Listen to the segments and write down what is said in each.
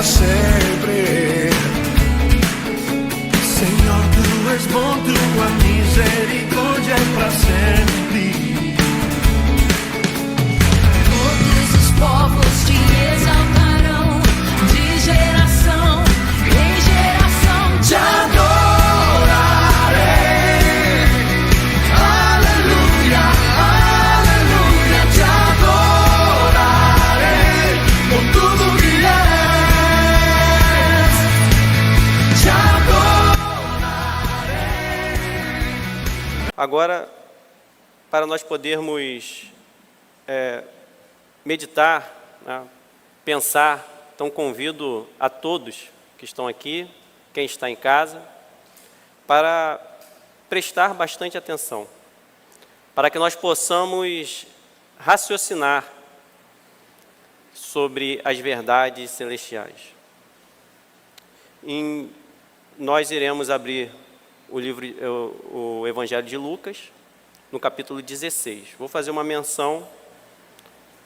sempre. Senhor, tu és bom, tua misericórdia é para sempre. Todos os povos te exaltarão, de geração em geração te adorarei. Aleluia, aleluia, te adorarei por tudo que és. Te adorarei. Agora, para nós podermos meditar, né, pensar, então convido a todos que estão aqui, quem está em casa, para prestar bastante atenção, para que nós possamos raciocinar sobre as verdades celestiais. Nós iremos abrir o Evangelho de Lucas, no capítulo 16. Vou fazer uma menção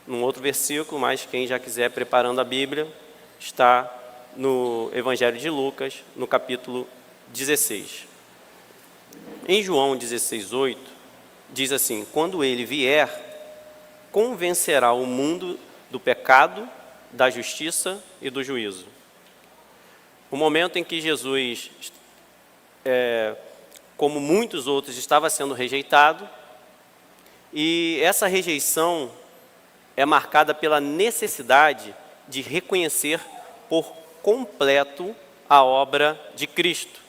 num outro versículo, mas quem já quiser preparando a Bíblia, está no Evangelho de Lucas, no capítulo 16. Em João 16:8, diz assim: quando ele vier, convencerá o mundo do pecado, da justiça e do juízo. O momento em que Jesus, como muitos outros, estava sendo rejeitado, e essa rejeição é marcada pela necessidade de reconhecer por completo a obra de Cristo.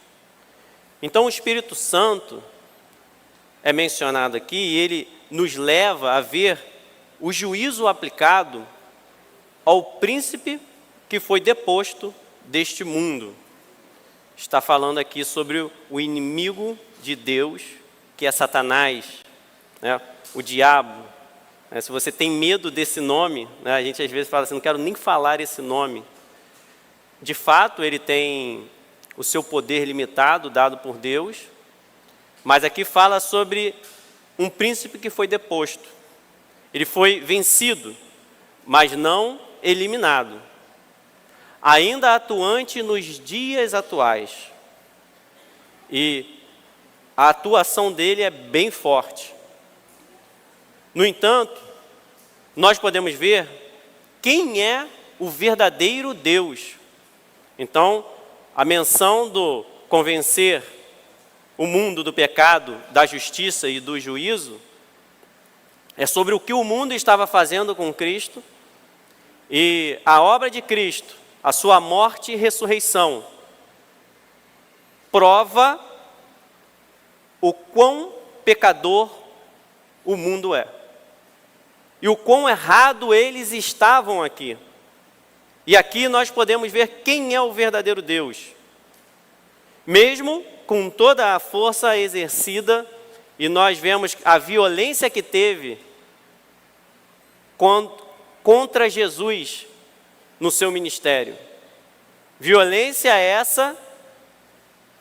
Então o Espírito Santo é mencionado aqui e ele nos leva a ver o juízo aplicado ao príncipe que foi deposto deste mundo. Está falando aqui sobre o inimigo de Deus, que é Satanás, né? O diabo. Se você tem medo desse nome, né, a gente às vezes fala assim, não quero nem falar esse nome. De fato, ele tem o seu poder limitado, dado por Deus, mas aqui fala sobre um príncipe que foi deposto. Ele foi vencido, mas não eliminado. Ainda atuante nos dias atuais. E a atuação dele é bem forte. No entanto, nós podemos ver quem é o verdadeiro Deus. Então, a menção do convencer o mundo do pecado, da justiça e do juízo é sobre o que o mundo estava fazendo com Cristo, e a obra de Cristo, a sua morte e ressurreição, prova o quão pecador o mundo é. E o quão errado eles estavam aqui. E aqui nós podemos ver quem é o verdadeiro Deus. Mesmo com toda a força exercida, e nós vemos a violência que teve contra Jesus no seu ministério. Violência essa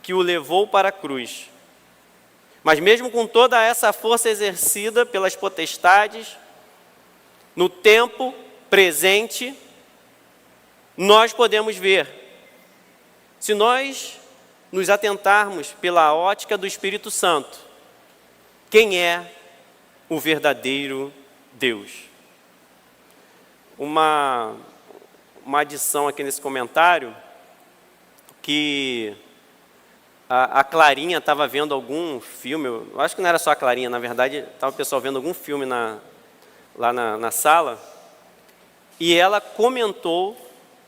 que o levou para a cruz. Mas mesmo com toda essa força exercida pelas potestades, no tempo presente, nós podemos ver, se nós nos atentarmos pela ótica do Espírito Santo, quem é o verdadeiro Deus. Uma adição aqui nesse comentário, que a Clarinha estava vendo algum filme, eu acho que não era só a Clarinha, na verdade, estava o pessoal vendo algum filme lá na sala, e ela comentou,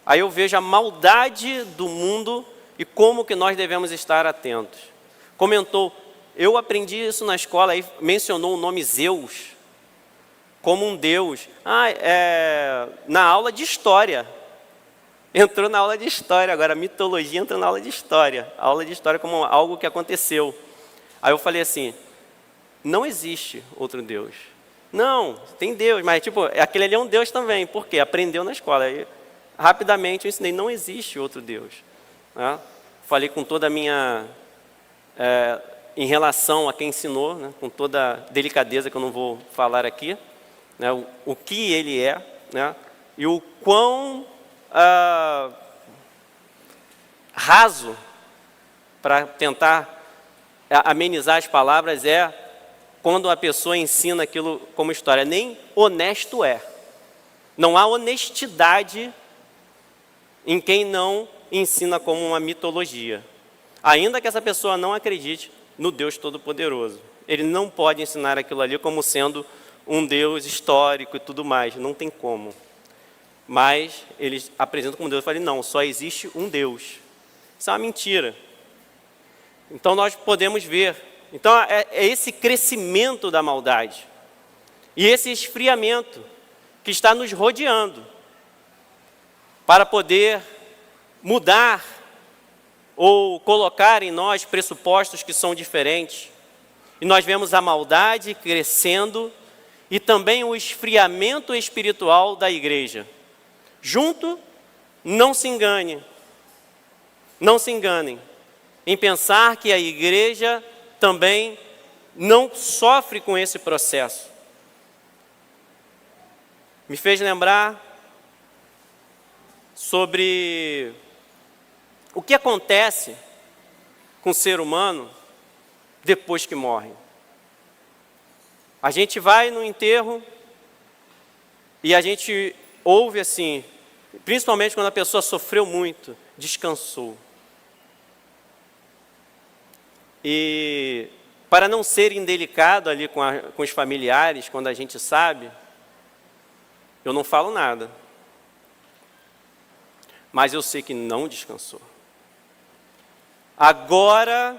aí eu vejo a maldade do mundo e como que nós devemos estar atentos. Comentou, eu aprendi isso na escola, aí mencionou o nome Zeus como um deus. Na aula de história. Entrou na aula de história, agora a mitologia entrou na aula de história. A aula de história como algo que aconteceu. Aí eu falei assim, não existe outro Deus. Não, tem Deus, mas tipo, aquele ali é um Deus também. Por quê? Aprendeu na escola. Aí, rapidamente eu ensinei, não existe outro Deus. Né? Falei com toda a minha... em relação a quem ensinou, né? Com toda a delicadeza que eu não vou falar aqui, né? O que ele é, né? E o quão raso, para tentar amenizar as palavras, é quando a pessoa ensina aquilo como história. Nem honesto é. Não há honestidade em quem não ensina como uma mitologia. Ainda que essa pessoa não acredite no Deus Todo-Poderoso. Ele não pode ensinar aquilo ali como sendo um Deus histórico e tudo mais. Não tem como. Mas eles apresentam como Deus. Eu falei, não, só existe um Deus. Isso é uma mentira. Então nós podemos ver. Então é esse crescimento da maldade. E esse esfriamento que está nos rodeando. Para poder mudar ou colocar em nós pressupostos que são diferentes. E nós vemos a maldade crescendo e também o esfriamento espiritual da igreja. Junto, não se engane. Não se enganem em pensar que a igreja também não sofre com esse processo. Me fez lembrar sobre o que acontece com o ser humano depois que morre. A gente vai no enterro e a gente ouve assim, principalmente quando a pessoa sofreu muito, descansou. E para não ser indelicado ali com os familiares, quando a gente sabe, eu não falo nada. Mas eu sei que não descansou. Agora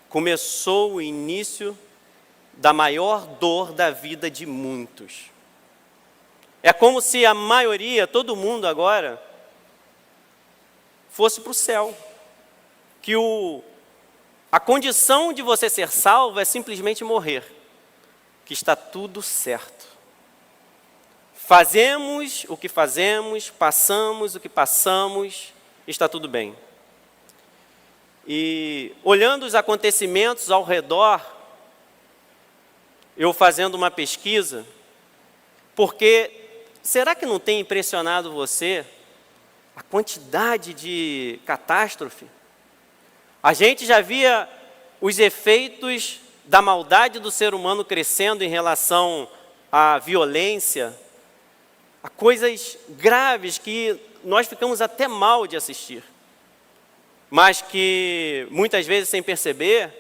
começou o início da maior dor da vida de muitos. É como se a maioria, todo mundo agora, fosse para o céu. Que a condição de você ser salvo é simplesmente morrer. Que está tudo certo. Fazemos o que fazemos, passamos o que passamos, está tudo bem. E olhando os acontecimentos ao redor, eu fazendo uma pesquisa, porque será que não tem impressionado você a quantidade de catástrofe? A gente já via os efeitos da maldade do ser humano crescendo em relação à violência, a coisas graves que nós ficamos até mal de assistir. Mas que, muitas vezes sem perceber,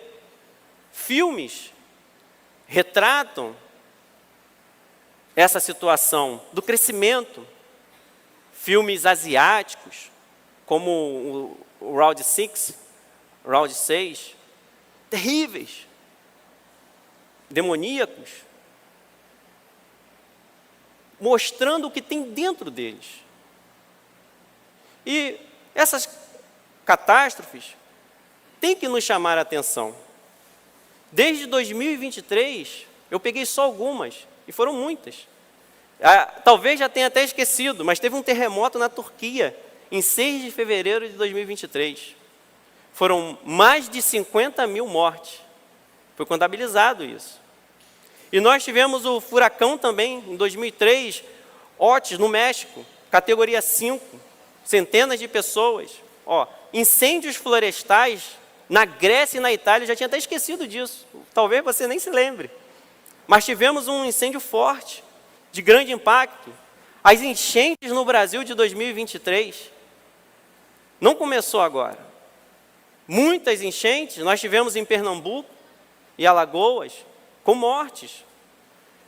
filmes retratam essa situação do crescimento. Filmes asiáticos, como o Round 6, terríveis, demoníacos, mostrando o que tem dentro deles. E essas catástrofes têm que nos chamar a atenção. Desde 2023, eu peguei só algumas, e foram muitas. Talvez já tenha até esquecido, mas teve um terremoto na Turquia, em 6 de fevereiro de 2023. Foram mais de 50 mil mortes. Foi contabilizado isso. E nós tivemos o furacão também, em 2003, Otis, no México, categoria 5, centenas de pessoas. Incêndios florestais na Grécia e na Itália, eu já tinha até esquecido disso. Talvez você nem se lembre. Mas tivemos um incêndio forte, de grande impacto. As enchentes no Brasil de 2023 não começou agora. Muitas enchentes nós tivemos em Pernambuco e Alagoas, com mortes.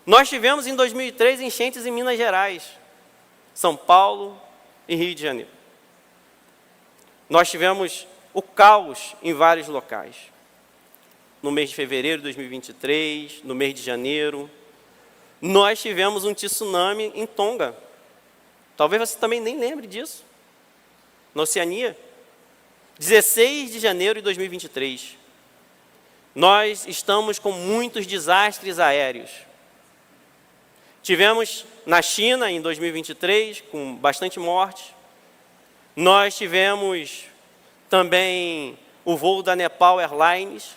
Nós tivemos em 2003 enchentes em Minas Gerais, São Paulo e Rio de Janeiro. Nós tivemos o caos em vários locais. No mês de fevereiro de 2023, no mês de janeiro. Nós tivemos um tsunami em Tonga. Talvez você também nem lembre disso. Na Oceania. 16 de janeiro de 2023. Nós estamos com muitos desastres aéreos. Tivemos na China, em 2023, com bastante morte. Nós tivemos também o voo da Nepal Airlines.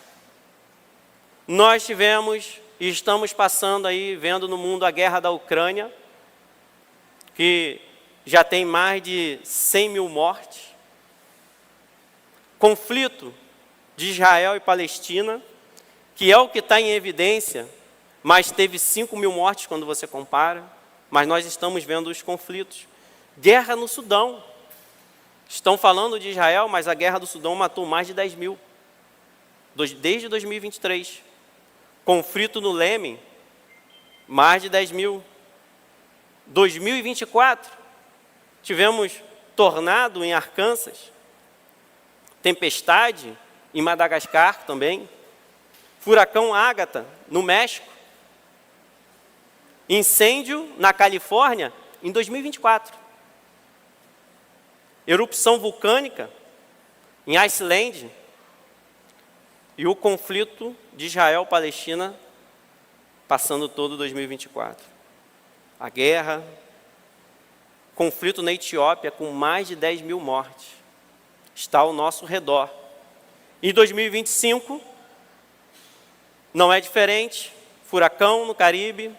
Nós tivemos e estamos passando aí, vendo no mundo a guerra da Ucrânia, que já tem mais de 100 mil mortes. conflito de Israel e Palestina, que é o que está em evidência, mas teve 5.000 mortes quando você compara, mas nós estamos vendo os conflitos. Guerra no Sudão. Estão falando de Israel, mas a guerra do Sudão matou mais de 10.000, desde 2023. Conflito no Iêmen, mais de 10.000. 2024, tivemos tornado em Arkansas, tempestade em Madagascar também, furacão Ágata no México, incêndio na Califórnia em 2024, erupção vulcânica em Iceland e o conflito de Israel-Palestina passando todo 2024. A guerra, conflito na Etiópia com mais de 10.000 mortes, está ao nosso redor. Em 2025, não é diferente, furacão no Caribe,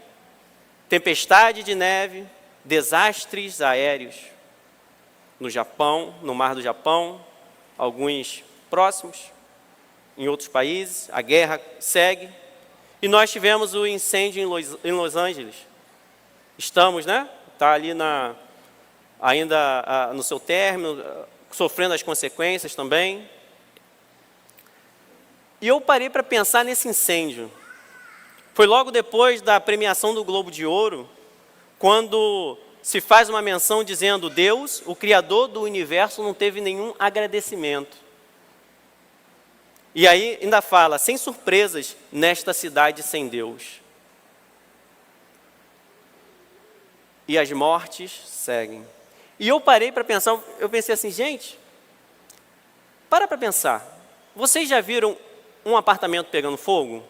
tempestade de neve, desastres aéreos no Japão, no Mar do Japão, alguns próximos, em outros países, a guerra segue. E nós tivemos o incêndio em Los Angeles. Estamos, né? Está ali ainda no seu término, sofrendo as consequências também. E eu parei para pensar nesse incêndio. Foi logo depois da premiação do Globo de Ouro, quando se faz uma menção dizendo: Deus, o Criador do universo, não teve nenhum agradecimento. E aí ainda fala, sem surpresas nesta cidade sem Deus. E as mortes seguem. E eu parei para pensar, eu pensei assim, gente, para pensar, vocês já viram um apartamento pegando fogo?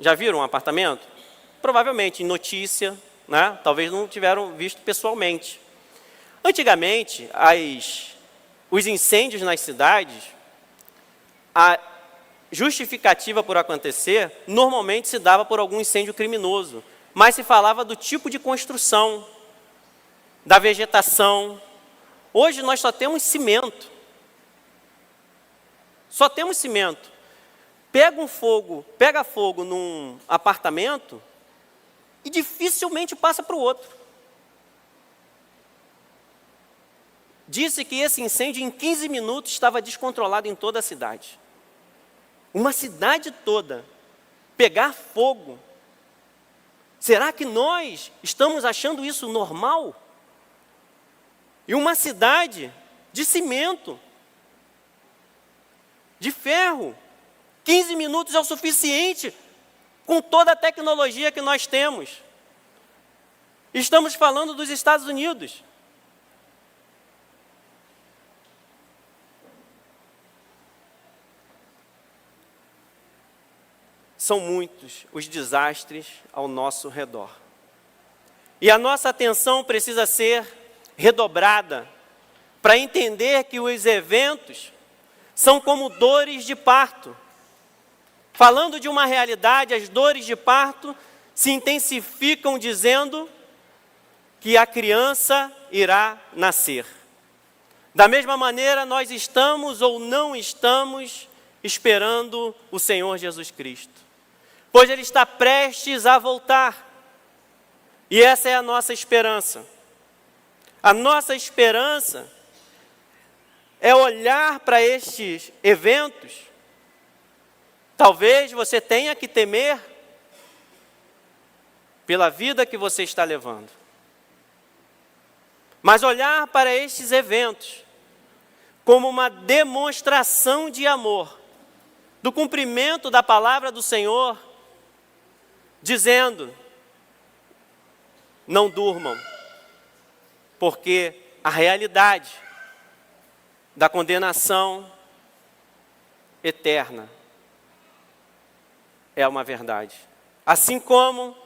Já viram um apartamento? Provavelmente em notícia, né? Talvez não tiveram visto pessoalmente. Antigamente, os incêndios nas cidades, a justificativa por acontecer, normalmente se dava por algum incêndio criminoso, mas se falava do tipo de construção, da vegetação. Hoje nós só temos cimento. Só temos cimento. Pega fogo num apartamento e dificilmente passa para o outro. Disse que esse incêndio em 15 minutos estava descontrolado em toda a cidade. Uma cidade toda pegar fogo. Será que nós estamos achando isso normal? E uma cidade de cimento, de ferro, 15 minutos é o suficiente com toda a tecnologia que nós temos. Estamos falando dos Estados Unidos. São muitos os desastres ao nosso redor. E a nossa atenção precisa ser redobrada para entender que os eventos são como dores de parto. Falando de uma realidade, as dores de parto se intensificam dizendo que a criança irá nascer. Da mesma maneira, nós estamos ou não estamos esperando o Senhor Jesus Cristo, pois Ele está prestes a voltar. E essa é a nossa esperança. A nossa esperança é olhar para estes eventos. Talvez você tenha que temer pela vida que você está levando. Mas olhar para estes eventos como uma demonstração de amor, do cumprimento da palavra do Senhor, dizendo: não durmam, porque a realidade da condenação eterna é uma verdade. Assim como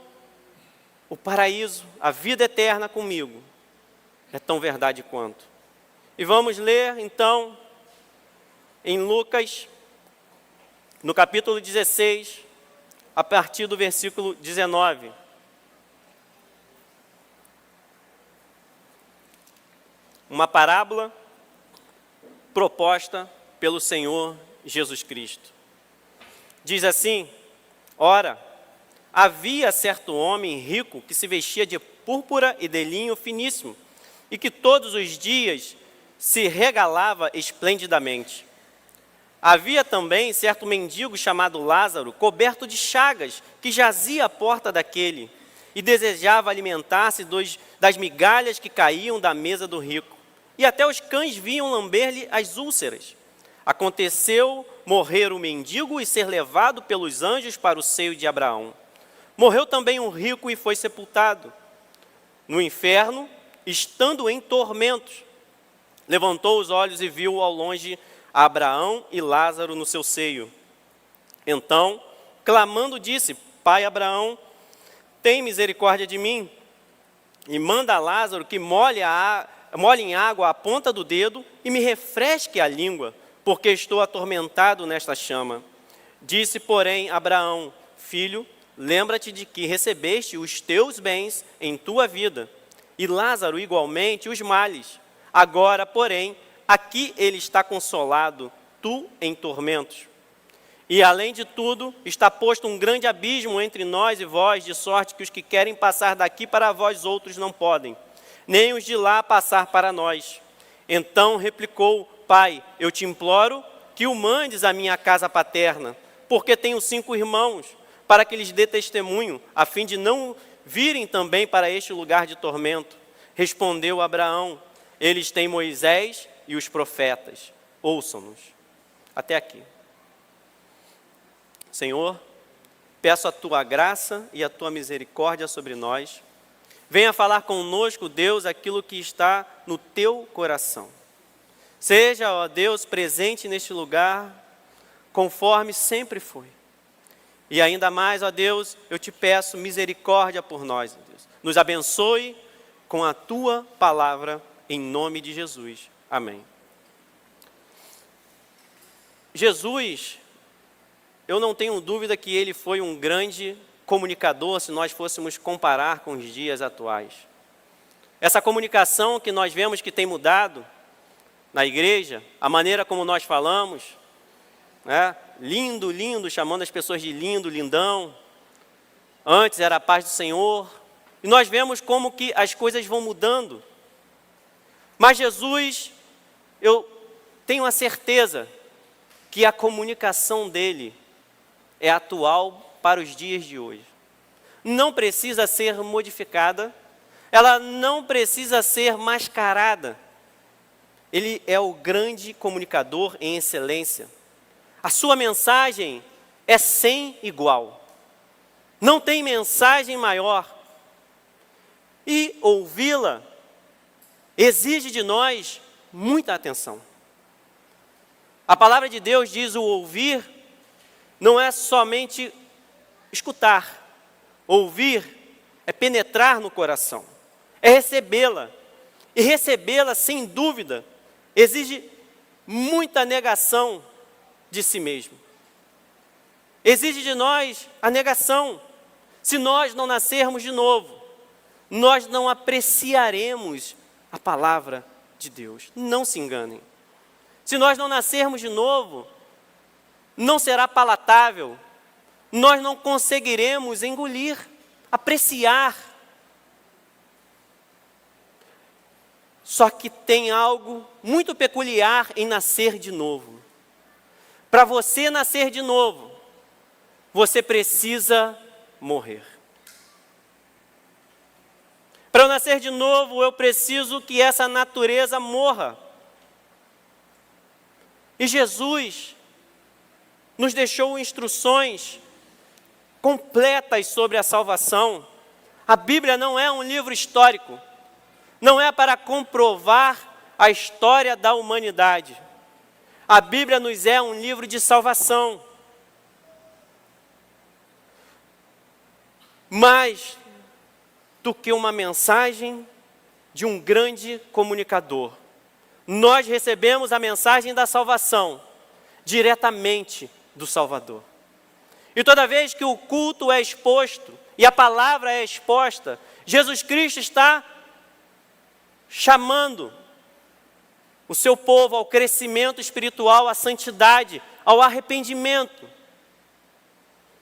o paraíso, a vida eterna comigo, é tão verdade quanto. E vamos ler, então, em Lucas, no capítulo 16, a partir do versículo 19. Uma parábola proposta pelo Senhor Jesus Cristo. Diz assim: ora, havia certo homem rico que se vestia de púrpura e de linho finíssimo, e que todos os dias se regalava esplendidamente. Havia também certo mendigo chamado Lázaro, coberto de chagas, que jazia à porta daquele, e desejava alimentar-se das migalhas que caíam da mesa do rico. E até os cães vinham lamber-lhe as úlceras. Aconteceu morrer o mendigo e ser levado pelos anjos para o seio de Abraão. Morreu também um rico e foi sepultado no inferno, estando em tormentos. Levantou os olhos e viu ao longe Abraão e Lázaro no seu seio. Então, clamando, disse: Pai Abraão, tem misericórdia de mim, e manda a Lázaro que molhe em água a ponta do dedo e me refresque a língua, porque estou atormentado nesta chama. Disse, porém, Abraão: Filho, lembra-te de que recebeste os teus bens em tua vida, e Lázaro igualmente os males. Agora, porém, aqui ele está consolado, tu em tormentos. E, além de tudo, está posto um grande abismo entre nós e vós, de sorte que os que querem passar daqui para vós outros não podem, nem os de lá passar para nós. Então replicou: Pai, eu te imploro que o mandes à minha casa paterna, porque tenho 5 irmãos, para que lhes dê testemunho, a fim de não virem também para este lugar de tormento. Respondeu Abraão: eles têm Moisés e os profetas, ouçam-nos. Até aqui. Senhor, peço a tua graça e a tua misericórdia sobre nós. Venha falar conosco, Deus, aquilo que está no teu coração. Seja, ó Deus, presente neste lugar, conforme sempre foi. E ainda mais, ó Deus, eu te peço misericórdia por nós, ó Deus. Nos abençoe com a tua palavra, em nome de Jesus. Amém. Jesus, eu não tenho dúvida que ele foi um grande comunicador, se nós fôssemos comparar com os dias atuais. Essa comunicação que nós vemos que tem mudado na igreja, a maneira como nós falamos, né? Lindo, lindo, chamando as pessoas de lindo, lindão. Antes era a paz do Senhor. E nós vemos como que as coisas vão mudando. Mas Jesus, eu tenho a certeza que a comunicação dele é atual para os dias de hoje. Não precisa ser modificada, ela não precisa ser mascarada. Ele é o grande comunicador em excelência. A sua mensagem é sem igual. Não tem mensagem maior. E ouvi-la exige de nós muita atenção. A palavra de Deus diz: o ouvir não é somente escutar. Ouvir é penetrar no coração, é recebê-la. E recebê-la, sem dúvida, exige muita negação de si mesmo. Exige de nós a negação. Se nós não nascermos de novo, nós não apreciaremos a palavra de Deus. Não se enganem. Se nós não nascermos de novo, não será palatável. Nós não conseguiremos engolir, apreciar. Só que tem algo muito peculiar em nascer de novo. Para você nascer de novo, você precisa morrer. Para eu nascer de novo, eu preciso que essa natureza morra. E Jesus nos deixou instruções completas sobre a salvação. A Bíblia não é um livro histórico. Não é para comprovar a história da humanidade. A Bíblia nos é um livro de salvação. Mais do que uma mensagem de um grande comunicador. Nós recebemos a mensagem da salvação diretamente do Salvador. E toda vez que o culto é exposto e a palavra é exposta, Jesus Cristo está chamando o seu povo ao crescimento espiritual, à santidade, ao arrependimento,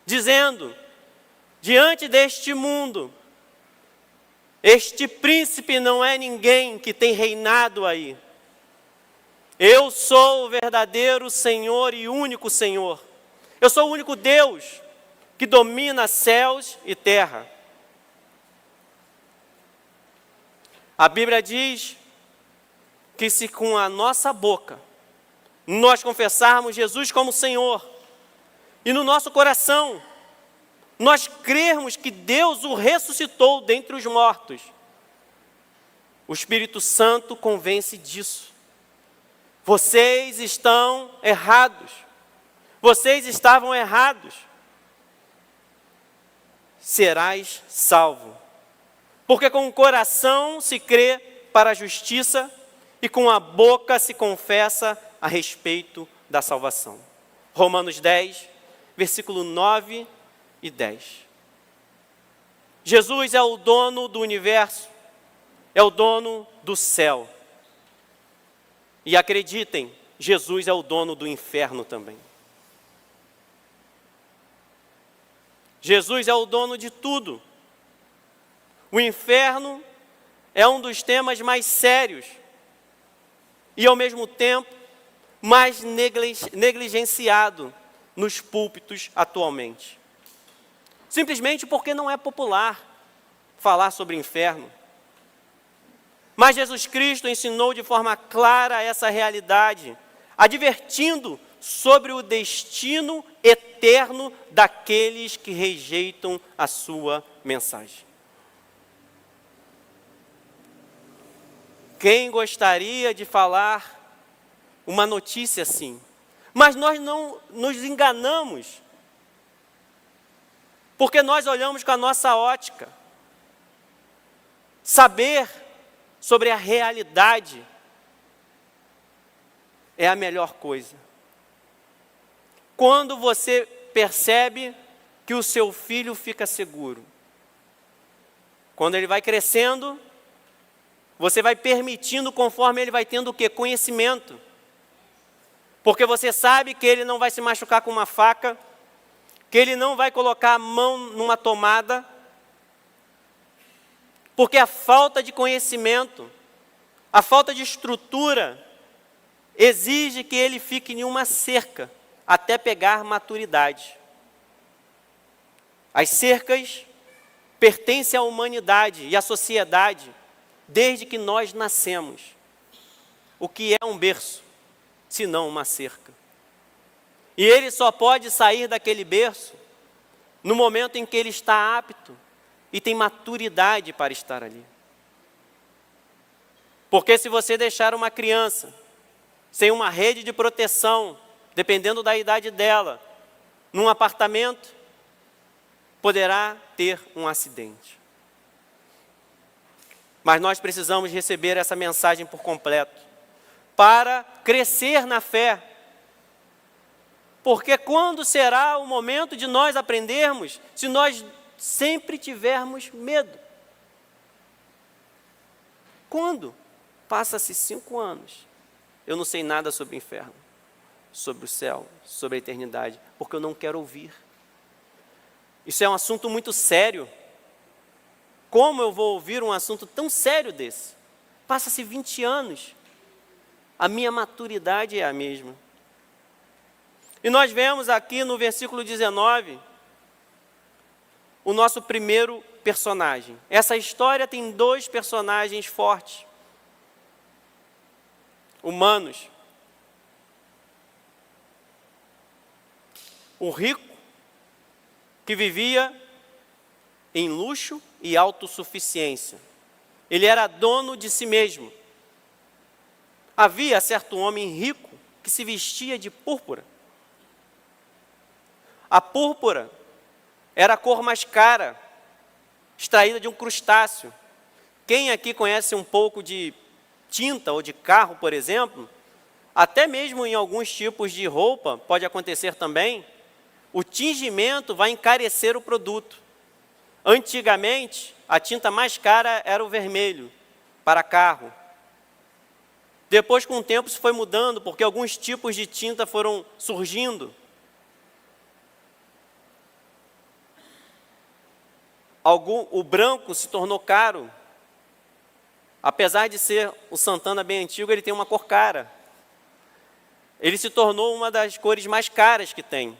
dizendo: diante deste mundo, este príncipe não é ninguém que tem reinado aí. Eu sou o verdadeiro Senhor e único Senhor. Eu sou o único Deus que domina céus e terra. A Bíblia diz que se com a nossa boca nós confessarmos Jesus como Senhor e no nosso coração nós crermos que Deus o ressuscitou dentre os mortos, o Espírito Santo convence disso. Vocês estão errados. Vocês estavam errados. Serás salvo. Porque com o coração se crê para a justiça e com a boca se confessa a respeito da salvação. Romanos 10, versículo 9 e 10. Jesus é o dono do universo, é o dono do céu. E acreditem, Jesus é o dono do inferno também. Jesus é o dono de tudo. O inferno é um dos temas mais sérios e, ao mesmo tempo, mais negligenciado nos púlpitos atualmente. Simplesmente porque não é popular falar sobre inferno. Mas Jesus Cristo ensinou de forma clara essa realidade, advertindo sobre o destino eterno daqueles que rejeitam a sua mensagem. Quem gostaria de falar uma notícia assim? Mas nós não nos enganamos, porque nós olhamos com a nossa ótica. Saber sobre a realidade é a melhor coisa. Quando você percebe que o seu filho fica seguro, quando ele vai crescendo, você vai permitindo conforme ele vai tendo o quê? Conhecimento. Porque você sabe que ele não vai se machucar com uma faca, que ele não vai colocar a mão numa tomada, porque a falta de conhecimento, a falta de estrutura, exige que ele fique em uma cerca até pegar maturidade. As cercas pertencem à humanidade e à sociedade desde que nós nascemos. O que é um berço, se não uma cerca? E ele só pode sair daquele berço no momento em que ele está apto e tem maturidade para estar ali. Porque se você deixar uma criança sem uma rede de proteção, dependendo da idade dela, num apartamento, poderá ter um acidente. Mas nós precisamos receber essa mensagem por completo, para crescer na fé. Porque quando será o momento de nós aprendermos, se nós sempre tivermos medo? Quando? Passa-se 5 anos. Eu não sei nada sobre o inferno, sobre o céu, sobre a eternidade, porque eu não quero ouvir. Isso é um assunto muito sério. Como eu vou ouvir um assunto tão sério desse? Passa-se 20 anos. A minha maturidade é a mesma. E nós vemos aqui no versículo 19, o nosso primeiro personagem. Essa história tem 2 personagens fortes, humanos. O rico, que vivia em luxo e autossuficiência. Ele era dono de si mesmo. Havia certo homem rico que se vestia de púrpura. A púrpura era a cor mais cara, extraída de um crustáceo. Quem aqui conhece um pouco de tinta ou de carro, por exemplo, até mesmo em alguns tipos de roupa, pode acontecer também, o tingimento vai encarecer o produto. Antigamente, a tinta mais cara era o vermelho, para carro. Depois, com o tempo, isso foi mudando, porque alguns tipos de tinta foram surgindo. O branco se tornou caro. Apesar de ser o Santana bem antigo, ele tem uma cor cara. Ele se tornou uma das cores mais caras que tem,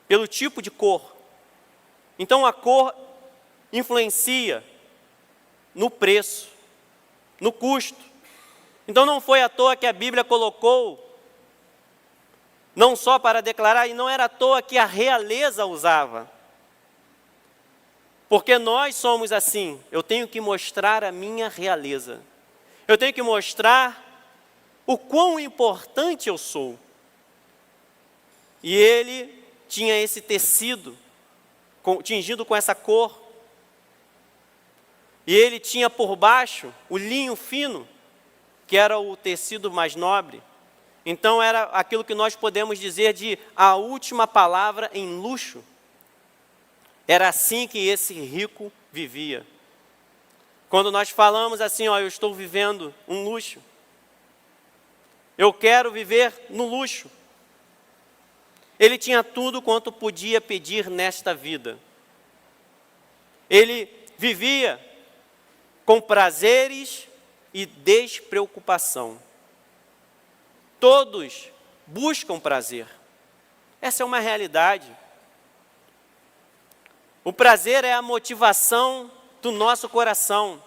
pelo tipo de cor. Então, a cor influencia no preço, no custo. Então, não foi à toa que a Bíblia colocou, não só para declarar, e não era à toa que a realeza usava. Porque nós somos assim, eu tenho que mostrar a minha realeza. Eu tenho que mostrar o quão importante eu sou. E ele tinha esse tecido, tingido com essa cor. E ele tinha por baixo o linho fino, que era o tecido mais nobre. Então era aquilo que nós podemos dizer de a última palavra em luxo. Era assim que esse rico vivia. Quando nós falamos assim, eu estou vivendo um luxo. Eu quero viver no luxo. Ele tinha tudo quanto podia pedir nesta vida. Ele vivia com prazeres e despreocupação. Todos buscam prazer. Essa é uma realidade. O prazer é a motivação do nosso coração.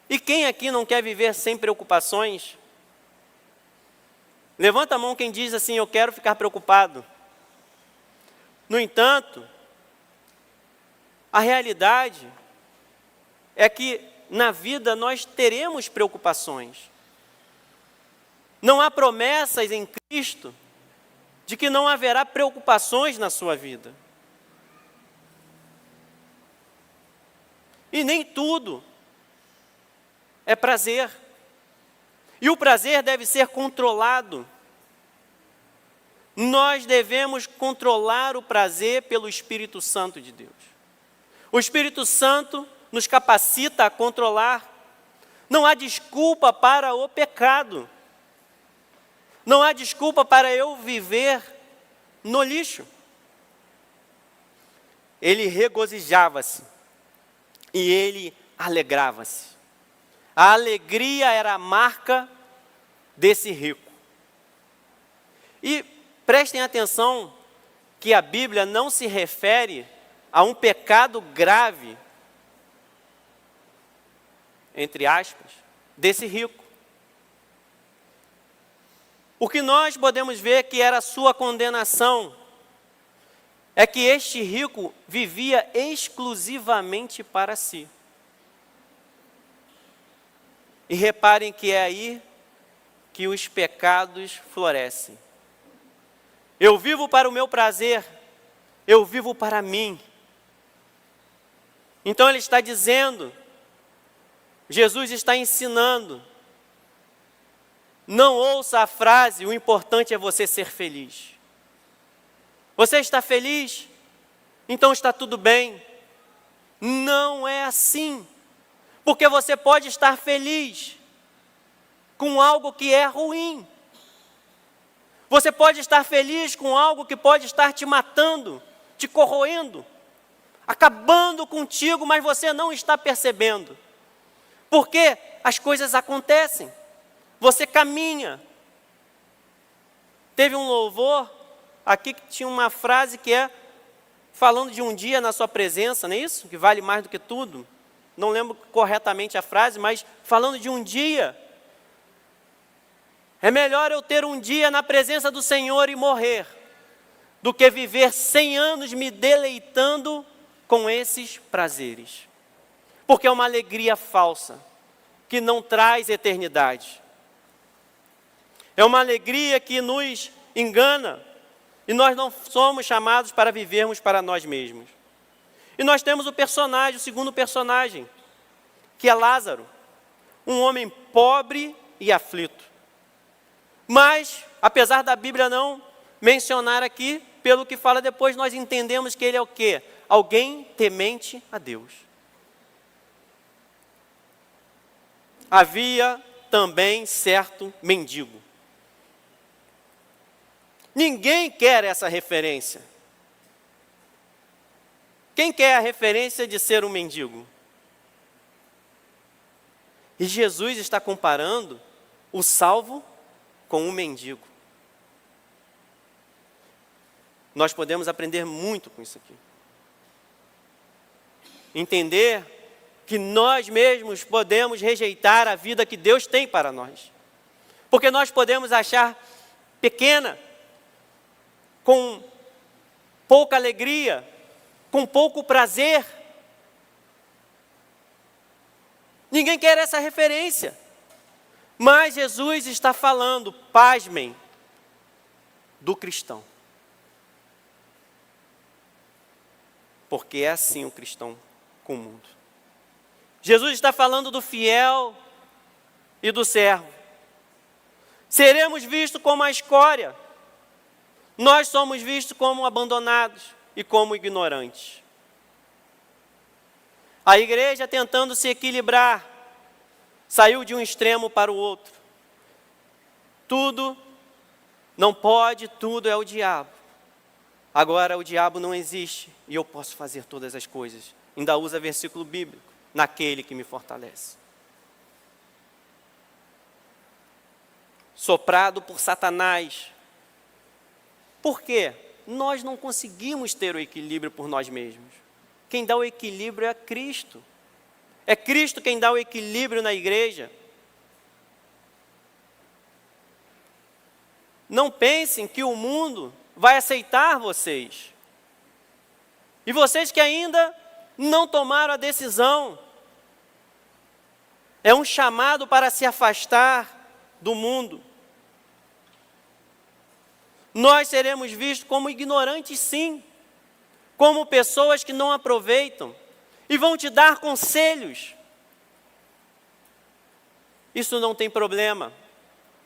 E quem aqui não quer viver sem preocupações? Levanta a mão quem diz assim, eu quero ficar preocupado. No entanto, a realidade é que na vida nós teremos preocupações. Não há promessas em Cristo de que não haverá preocupações na sua vida. E nem tudo é prazer. E o prazer deve ser controlado. Nós devemos controlar o prazer pelo Espírito Santo de Deus. O Espírito Santo nos capacita a controlar. Não há desculpa para o pecado. Não há desculpa para eu viver no lixo. Ele regozijava-se e ele alegrava-se. A alegria era a marca desse rico. E prestem atenção que a Bíblia não se refere a um pecado grave, entre aspas, desse rico. O que nós podemos ver que era a sua condenação é que este rico vivia exclusivamente para si. E reparem que é aí que os pecados florescem. Eu vivo para o meu prazer, eu vivo para mim. Então ele está dizendo, Jesus está ensinando, não ouça a frase, o importante é você ser feliz. Você está feliz? Então está tudo bem. Não é assim. Porque você pode estar feliz com algo que é ruim. Você pode estar feliz com algo que pode estar te matando, te corroendo, acabando contigo, mas você não está percebendo. Porque as coisas acontecem. Você caminha. Teve um louvor aqui que tinha uma frase que é falando de um dia na sua presença, não é isso? Que vale mais do que tudo. Não lembro corretamente a frase, mas falando de um dia. É melhor eu ter um dia na presença do Senhor e morrer, do que viver 100 anos me deleitando com esses prazeres. Porque é uma alegria falsa, que não traz eternidade. É uma alegria que nos engana, e nós não somos chamados para vivermos para nós mesmos. E nós temos o personagem, o segundo personagem, que é Lázaro, um homem pobre e aflito. Mas, apesar da Bíblia não mencionar aqui, pelo que fala depois, nós entendemos que ele é o quê? Alguém temente a Deus. havia também certo mendigo. Ninguém quer essa referência. Quem quer a referência de ser um mendigo? E Jesus está comparando o salvo com um mendigo. Nós podemos aprender muito com isso aqui. Entender que nós mesmos podemos rejeitar a vida que Deus tem para nós. Porque nós podemos achar pequena, com pouca alegria, com pouco prazer. Ninguém quer essa referência. Mas Jesus está falando, pasmem, do cristão. Porque é assim o cristão com o mundo. Jesus está falando do fiel e do servo. Seremos vistos como a escória. Nós somos vistos como abandonados e como ignorantes. A igreja, tentando se equilibrar, saiu de um extremo para o outro. Tudo não pode, tudo é o diabo. Agora o diabo não existe e eu posso fazer todas as coisas. Ainda usa versículo bíblico, naquele que me fortalece. Soprado por Satanás. Por quê? Nós não conseguimos ter o equilíbrio por nós mesmos. Quem dá o equilíbrio é Cristo. É Cristo quem dá o equilíbrio na igreja. Não pensem que o mundo vai aceitar vocês. E vocês que ainda não tomaram a decisão. É um chamado para se afastar do mundo. Nós seremos vistos como ignorantes, sim. Como pessoas que não aproveitam. E vão te dar conselhos. Isso não tem problema.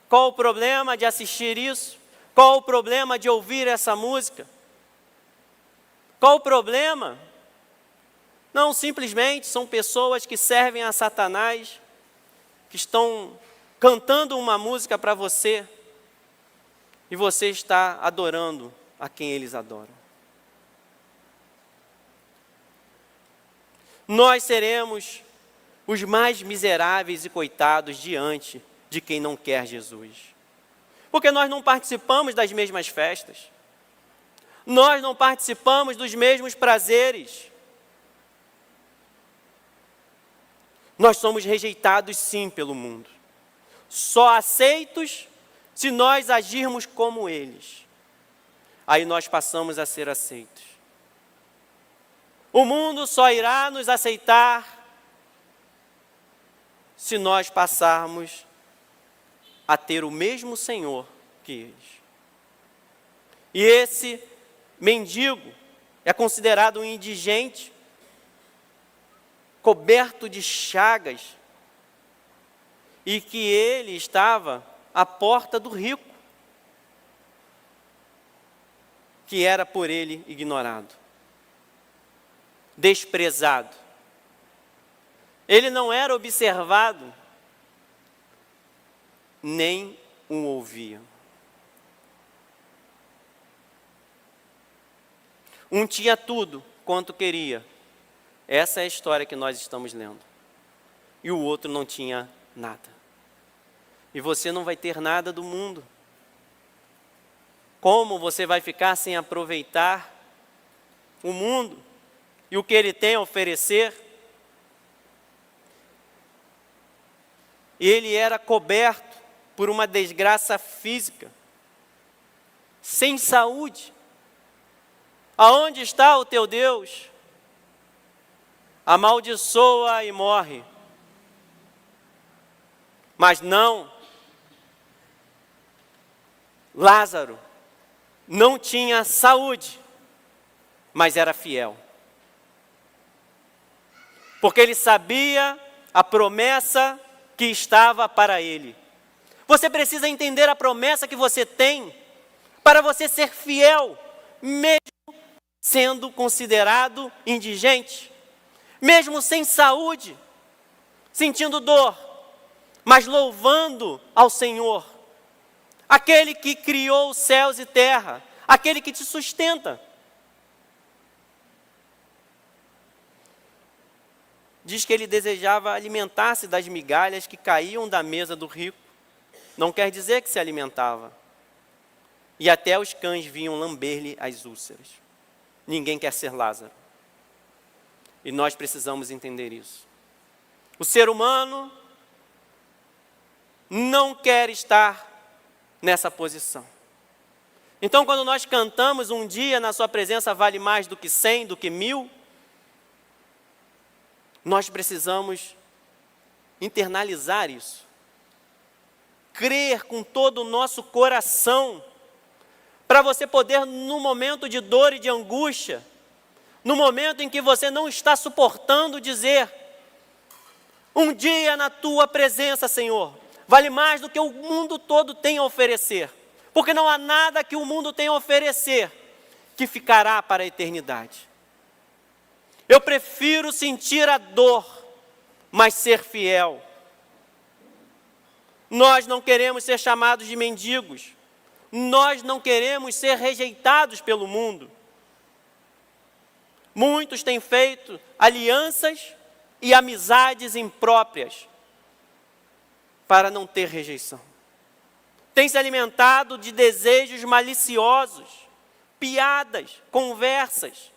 Qual o problema de assistir isso? Qual o problema de ouvir essa música? Qual o problema? Não, simplesmente são pessoas que servem a Satanás, que estão cantando uma música para você, e você está adorando a quem eles adoram. Nós seremos os mais miseráveis e coitados diante de quem não quer Jesus. Porque nós não participamos das mesmas festas. Nós não participamos dos mesmos prazeres. Nós somos rejeitados sim pelo mundo. Só aceitos se nós agirmos como eles. Aí nós passamos a ser aceitos. O mundo só irá nos aceitar se nós passarmos a ter o mesmo Senhor que eles. E esse mendigo é considerado um indigente, coberto de chagas, e que ele estava à porta do rico, que era por ele ignorado, desprezado. Ele não era observado, nem o ouvia. Um tinha tudo quanto queria. Essa é a história que nós estamos lendo. E o outro não tinha nada. E você não vai ter nada do mundo. Como você vai ficar sem aproveitar o mundo e o que ele tem a oferecer? Ele era coberto por uma desgraça física, sem saúde. Aonde está o teu Deus? Amaldiçoa e morre. Mas não. Lázaro não tinha saúde, mas era fiel. Porque ele sabia a promessa que estava para ele. Você precisa entender a promessa que você tem para você ser fiel, mesmo sendo considerado indigente, mesmo sem saúde, sentindo dor, mas louvando ao Senhor, aquele que criou os céus e terra, aquele que te sustenta. Diz que ele desejava alimentar-se das migalhas que caíam da mesa do rico. Não quer dizer que se alimentava. E até os cães vinham lamber-lhe as úlceras. Ninguém quer ser Lázaro. E nós precisamos entender isso. O ser humano não quer estar nessa posição. Então, quando nós cantamos um dia na sua presença vale mais do que 100, do que 1000, nós precisamos internalizar isso. Crer com todo o nosso coração, para você poder, no momento de dor e de angústia, no momento em que você não está suportando, dizer: um dia na tua presença, Senhor, vale mais do que o mundo todo tem a oferecer, porque não há nada que o mundo tem a oferecer que ficará para a eternidade. Eu prefiro sentir a dor, mas ser fiel. Nós não queremos ser chamados de mendigos. Nós não queremos ser rejeitados pelo mundo. Muitos têm feito alianças e amizades impróprias para não ter rejeição. Têm se alimentado de desejos maliciosos, piadas, conversas.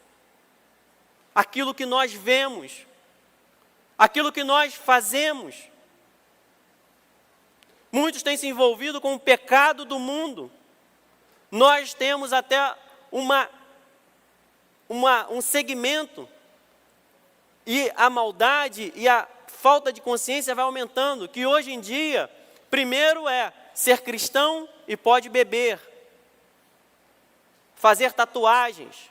Aquilo que nós vemos, aquilo que nós fazemos. Muitos têm se envolvido com o pecado do mundo. Nós temos até um segmento, e a maldade e a falta de consciência vai aumentando, que hoje em dia, primeiro é ser cristão e pode beber, fazer tatuagens.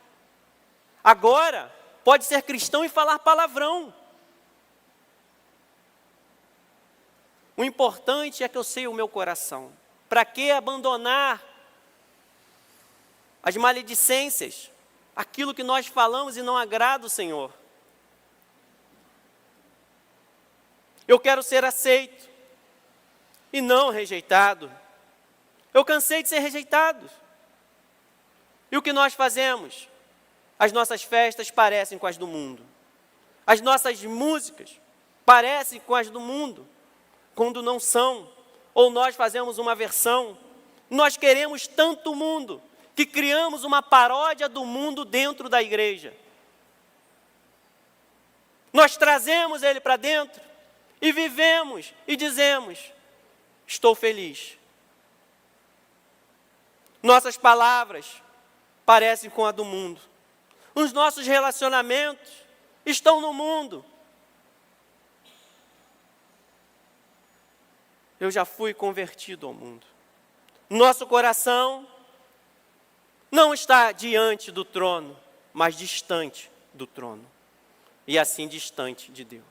Agora, pode ser cristão e falar palavrão. O importante é que eu sei o meu coração. Para que abandonar as maledicências, aquilo que nós falamos e não agrada o Senhor? Eu quero ser aceito e não rejeitado. Eu cansei de ser rejeitado. E o que nós fazemos? As nossas festas parecem com as do mundo. As nossas músicas parecem com as do mundo, quando não são. Ou nós fazemos uma versão. Nós queremos tanto o mundo, que criamos uma paródia do mundo dentro da igreja. Nós trazemos ele para dentro e vivemos e dizemos: estou feliz. Nossas palavras parecem com a do mundo. Os nossos relacionamentos estão no mundo. Eu já fui convertido ao mundo. Nosso coração não está diante do trono, mas distante do trono. E assim distante de Deus.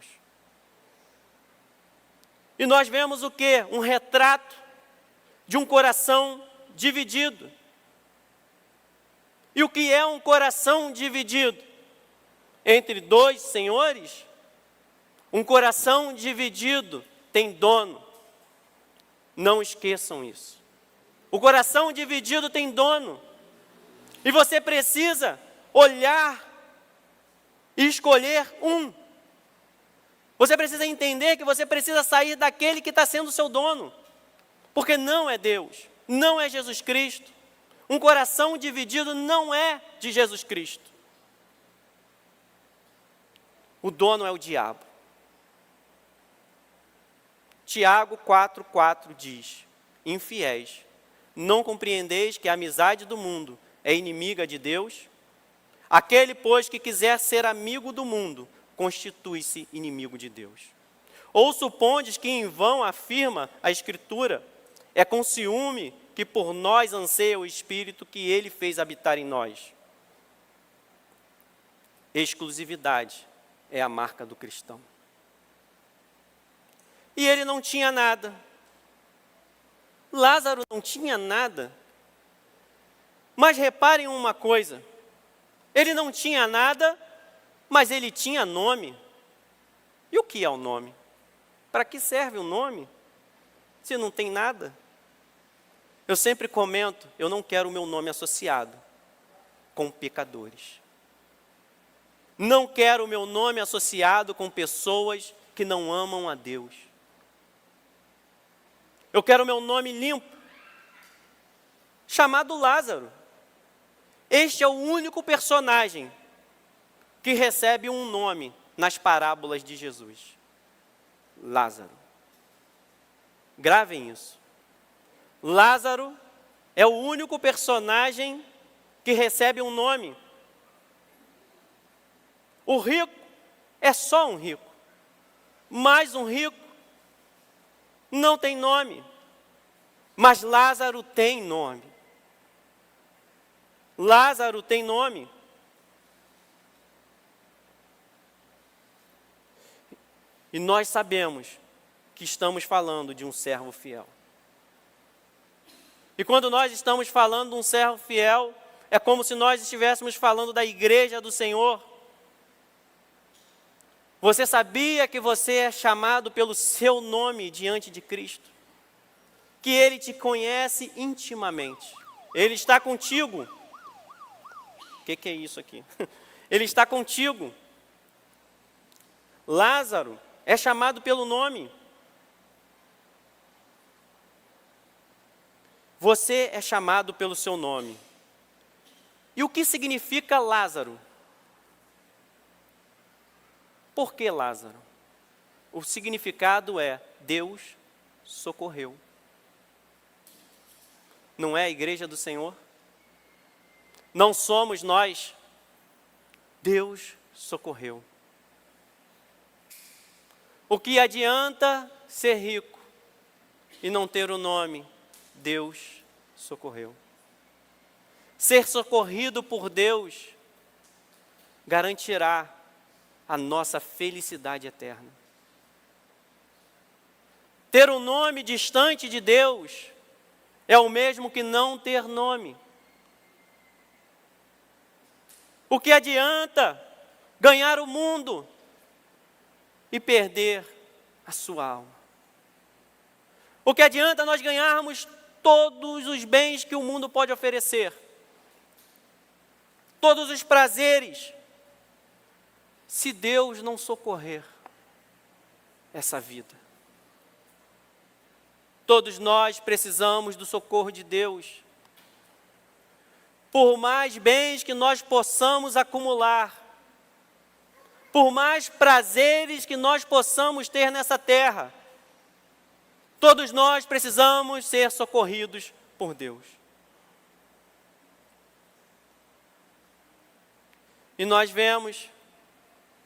E nós vemos o quê? Um retrato de um coração dividido. E o que é um coração dividido? Entre dois senhores? Um coração dividido tem dono. Não esqueçam isso. O coração dividido tem dono. E você precisa olhar e escolher um. Você precisa entender que você precisa sair daquele que está sendo seu dono. Porque não é Deus, não é Jesus Cristo. Um coração dividido não é de Jesus Cristo. O dono é o diabo. Tiago 4,4 diz: infiéis, não compreendeis que a amizade do mundo é inimiga de Deus? Aquele, pois, que quiser ser amigo do mundo, constitui-se inimigo de Deus. Ou supondes que em vão afirma a Escritura: é com ciúme que por nós anseia o Espírito que Ele fez habitar em nós. Exclusividade é a marca do cristão. E ele não tinha nada. Lázaro não tinha nada. Mas reparem uma coisa. Ele não tinha nada, mas ele tinha nome. E o que é o nome? Para que serve o nome? se não tem nada. Eu sempre comento, eu não quero o meu nome associado com pecadores. Não quero o meu nome associado com pessoas que não amam a Deus. Eu quero o meu nome limpo, chamado Lázaro. Este é o único personagem que recebe um nome nas parábolas de Jesus. Lázaro. Gravem isso. Lázaro é o único personagem que recebe um nome. O rico é só um rico. Mas um rico não tem nome. Mas Lázaro tem nome. Lázaro tem nome. E nós sabemos que estamos falando de um servo fiel. E quando nós estamos falando de um servo fiel, é como se nós estivéssemos falando da igreja do Senhor. Você sabia que você é chamado pelo seu nome diante de Cristo? Que Ele te conhece intimamente. Ele está contigo. O que é isso aqui? Ele está contigo. Lázaro é chamado pelo nome. Você é chamado pelo seu nome. E o que significa Lázaro? Por que Lázaro? O significado é Deus socorreu. Não é a igreja do Senhor? Não somos nós. Deus socorreu. O que adianta ser rico e não ter o nome? Deus socorreu. Ser socorrido por Deus garantirá a nossa felicidade eterna. Ter um nome distante de Deus é o mesmo que não ter nome. O que adianta ganhar o mundo e perder a sua alma? O que adianta nós ganharmos todos os bens que o mundo pode oferecer? Todos os prazeres, se Deus não socorrer essa vida. Todos nós precisamos do socorro de Deus. Por mais bens que nós possamos acumular, por mais prazeres que nós possamos ter nessa terra, todos nós precisamos ser socorridos por Deus. E nós vemos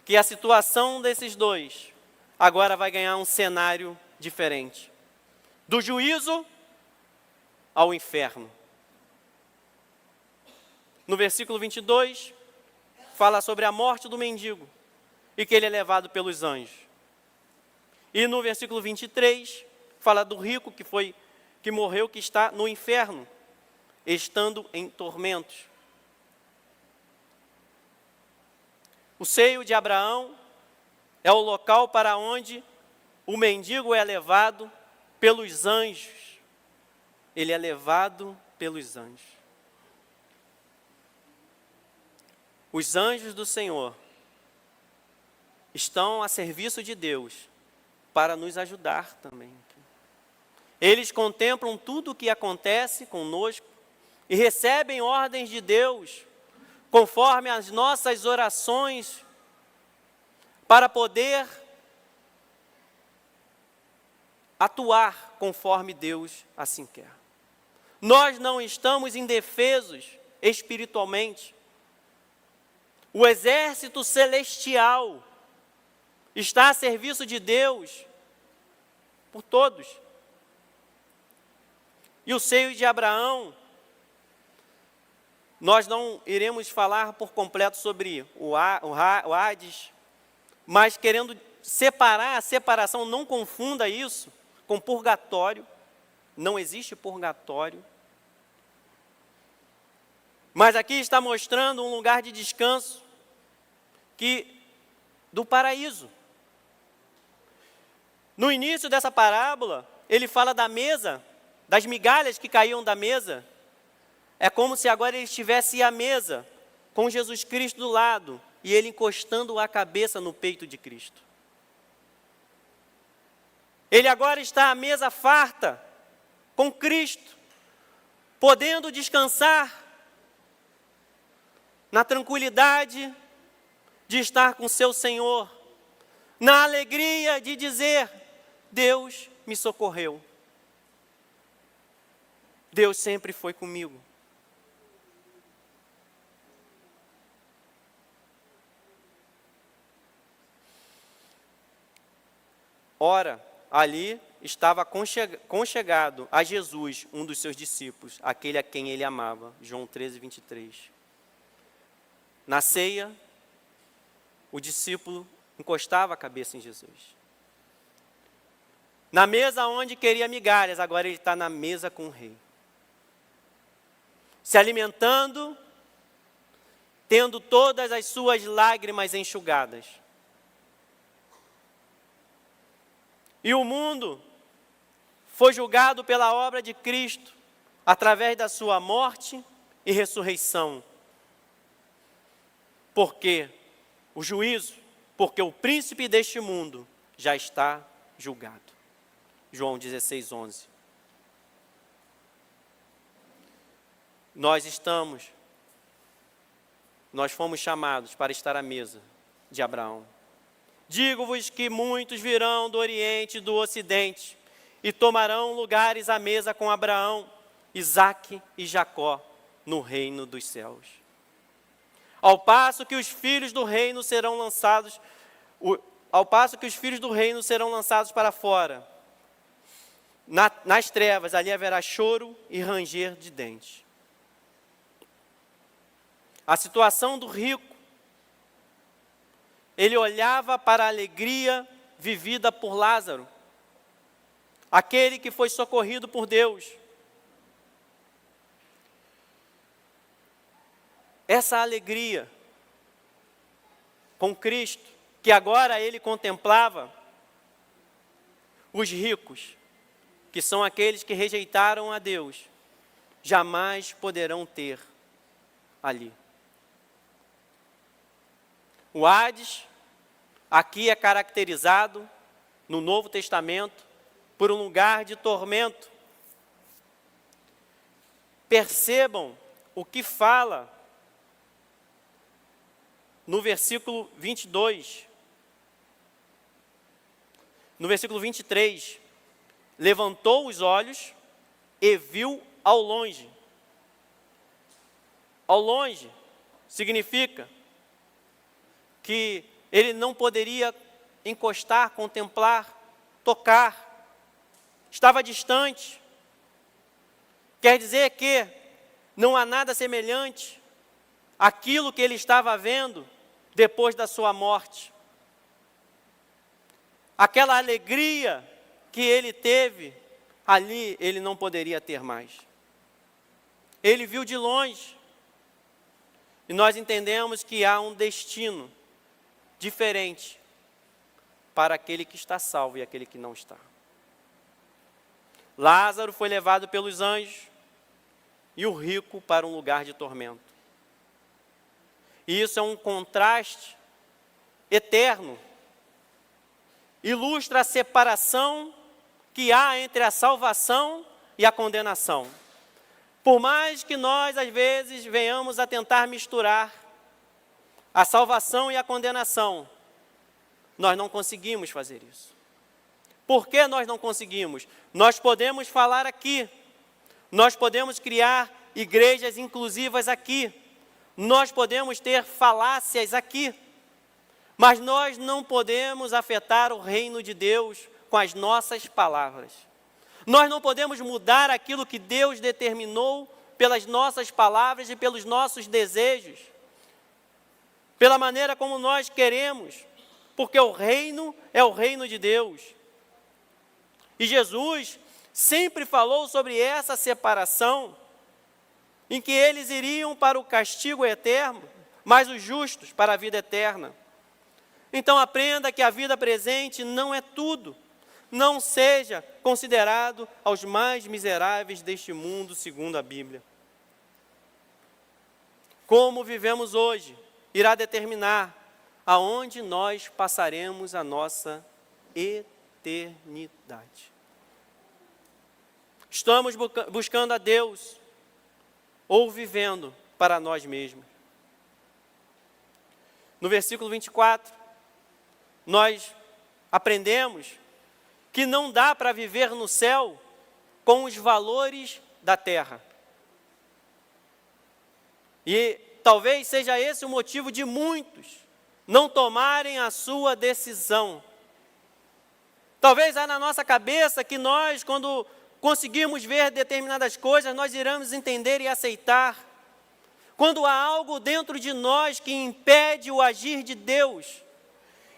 que a situação desses dois agora vai ganhar um cenário diferente. Do juízo ao inferno. No versículo 22, fala sobre a morte do mendigo e que ele é levado pelos anjos. E no versículo 23, fala do rico que morreu, que está no inferno, estando em tormentos. O seio de Abraão é o local para onde o mendigo é levado pelos anjos. Ele é levado pelos anjos. Os anjos do Senhor estão a serviço de Deus para nos ajudar também. Eles contemplam tudo o que acontece conosco e recebem ordens de Deus conforme as nossas orações para poder atuar conforme Deus assim quer. Nós não estamos indefesos espiritualmente. O exército celestial está a serviço de Deus por todos. E o seio de Abraão, nós não iremos falar por completo sobre o Hades, mas querendo separar a separação, não confunda isso com purgatório. Não existe purgatório. Mas aqui está mostrando um lugar de descanso do paraíso. No início dessa parábola, ele fala da mesa, das migalhas que caíam da mesa, é como se agora ele estivesse à mesa, com Jesus Cristo do lado, e ele encostando a cabeça no peito de Cristo. Ele agora está à mesa farta, com Cristo, podendo descansar na tranquilidade de estar com seu Senhor, na alegria de dizer: Deus me socorreu. Deus sempre foi comigo. Ora, ali estava conchegado a Jesus, um dos seus discípulos, aquele a quem ele amava. João 13, 23. Na ceia, o discípulo encostava a cabeça em Jesus. Na mesa onde queria migalhas, agora ele está na mesa com o rei. Se alimentando, tendo todas as suas lágrimas enxugadas. E o mundo foi julgado pela obra de Cristo, através da sua morte e ressurreição. Porque o príncipe deste mundo já está julgado. João 16, 11. Nós fomos chamados para estar à mesa de Abraão. Digo-vos que muitos virão do Oriente e do Ocidente e tomarão lugares à mesa com Abraão, Isaque e Jacó no reino dos céus. Ao passo que os filhos do reino serão lançados para fora, nas trevas, ali haverá choro e ranger de dentes. A situação do rico, ele olhava para a alegria vivida por Lázaro, aquele que foi socorrido por Deus. Essa alegria com Cristo, que agora ele contemplava, os ricos, que são aqueles que rejeitaram a Deus, jamais poderão ter ali. O Hades, aqui é caracterizado, no Novo Testamento, por um lugar de tormento. Percebam o que fala no versículo 22. No versículo 23, levantou os olhos e viu ao longe. Ao longe significa que ele não poderia encostar, contemplar, tocar. Estava distante. Quer dizer que não há nada semelhante àquilo que ele estava vendo depois da sua morte. Aquela alegria que ele teve, ali ele não poderia ter mais. Ele viu de longe. E nós entendemos que há um destino diferente para aquele que está salvo e aquele que não está. Lázaro foi levado pelos anjos e o rico para um lugar de tormento. E isso é um contraste eterno. Ilustra a separação que há entre a salvação e a condenação. Por mais que nós, às vezes, venhamos a tentar misturar a salvação e a condenação, nós não conseguimos fazer isso. Por que nós não conseguimos? Nós podemos falar aqui, nós podemos criar igrejas inclusivas aqui, nós podemos ter falácias aqui, mas nós não podemos afetar o reino de Deus com as nossas palavras. Nós não podemos mudar aquilo que Deus determinou pelas nossas palavras e pelos nossos desejos, pela maneira como nós queremos, porque o reino é o reino de Deus. E Jesus sempre falou sobre essa separação, em que eles iriam para o castigo eterno, mas os justos para a vida eterna. Então aprenda que a vida presente não é tudo. não seja considerado aos mais miseráveis deste mundo, segundo a Bíblia. Como vivemos hoje irá determinar aonde nós passaremos a nossa eternidade. Estamos buscando a Deus ou vivendo para nós mesmos? No versículo 24, nós aprendemos que não dá para viver no céu com os valores da terra. E talvez seja esse o motivo de muitos não tomarem a sua decisão. Talvez há na nossa cabeça que nós, quando conseguirmos ver determinadas coisas, nós iremos entender e aceitar. Quando há algo dentro de nós que impede o agir de Deus,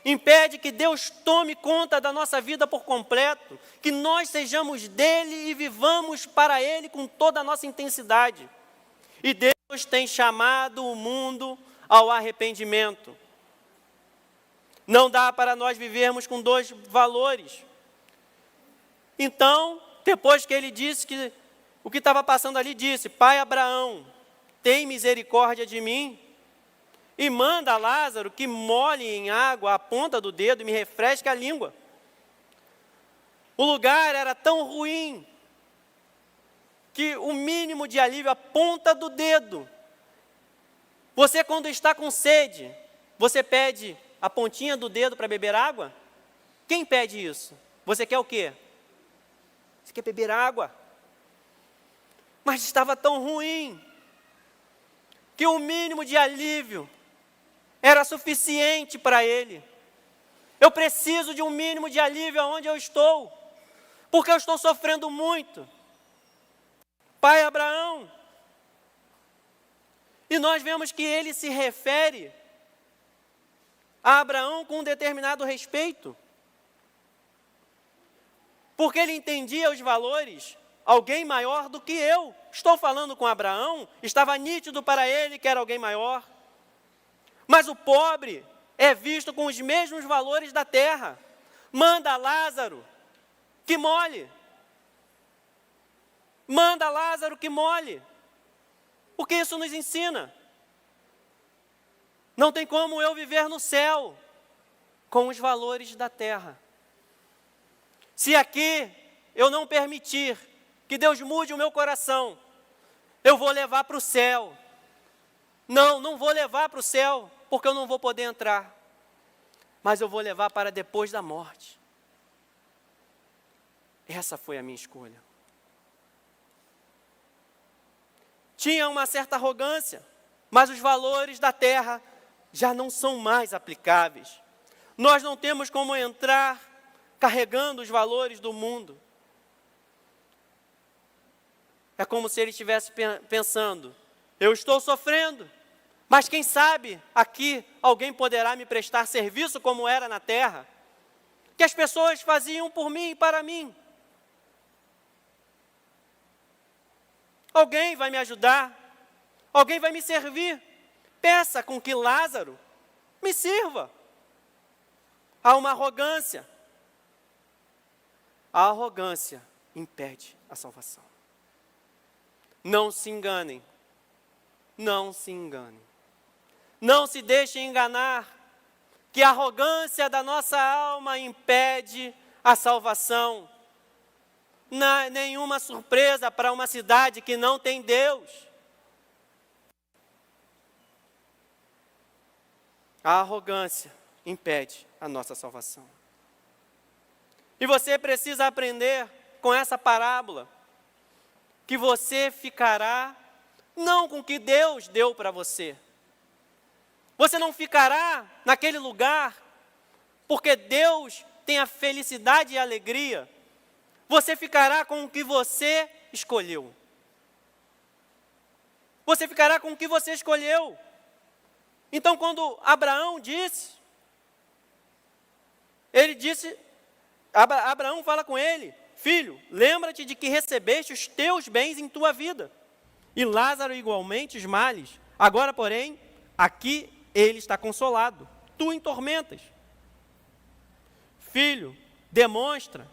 impede que Deus tome conta da nossa vida por completo, que nós sejamos dele e vivamos para ele com toda a nossa intensidade. E Deus tem chamado o mundo ao arrependimento. Não dá para nós vivermos com dois valores. Então, depois que ele disse que o que estava passando ali, disse: Pai Abraão, tem misericórdia de mim e manda a Lázaro que molhe em água a ponta do dedo e me refresque a língua. O lugar era tão ruim que o mínimo de alívio, a ponta do dedo. Você, quando está com sede, você pede a pontinha do dedo para beber água? Quem pede isso? Você quer o quê? Você quer beber água? Mas estava tão ruim que o mínimo de alívio era suficiente para ele. Eu preciso de um mínimo de alívio aonde eu estou, porque eu estou sofrendo muito. Pai Abraão. E nós vemos que ele se refere a Abraão com um determinado respeito, porque ele entendia os valores, alguém maior do que eu. Estou falando com Abraão, estava nítido para ele que era alguém maior. Mas o pobre é visto com os mesmos valores da terra. Manda Lázaro que molhe. Manda Lázaro que molhe. O que isso nos ensina? Não tem como eu viver no céu com os valores da terra. Se aqui eu não permitir que Deus mude o meu coração, eu vou levar para o céu. Não vou levar para o céu, porque eu não vou poder entrar. Mas eu vou levar para depois da morte. Essa foi a minha escolha. Tinha uma certa arrogância, mas os valores da terra já não são mais aplicáveis. Nós não temos como entrar carregando os valores do mundo. É como se ele estivesse pensando: eu estou sofrendo, mas quem sabe aqui alguém poderá me prestar serviço como era na terra, que as pessoas faziam por mim e para mim. Alguém vai me ajudar, alguém vai me servir. Peça com que Lázaro me sirva. Há uma arrogância. A arrogância impede a salvação. Não se enganem. Não se enganem. Não se deixem enganar que a arrogância da nossa alma impede a salvação. Não, nenhuma surpresa para uma cidade que não tem Deus. A arrogância impede a nossa salvação. E você precisa aprender com essa parábola que você ficará não com o que Deus deu para você. Você não ficará naquele lugar porque Deus tem a felicidade e a alegria. Você ficará com o que você escolheu. Você ficará com o que você escolheu. Então, quando Abraão disse, Abraão fala com ele: filho, lembra-te de que recebeste os teus bens em tua vida, e Lázaro igualmente os males. Agora, porém, aqui ele está consolado, tu em tormentas. Filho, demonstra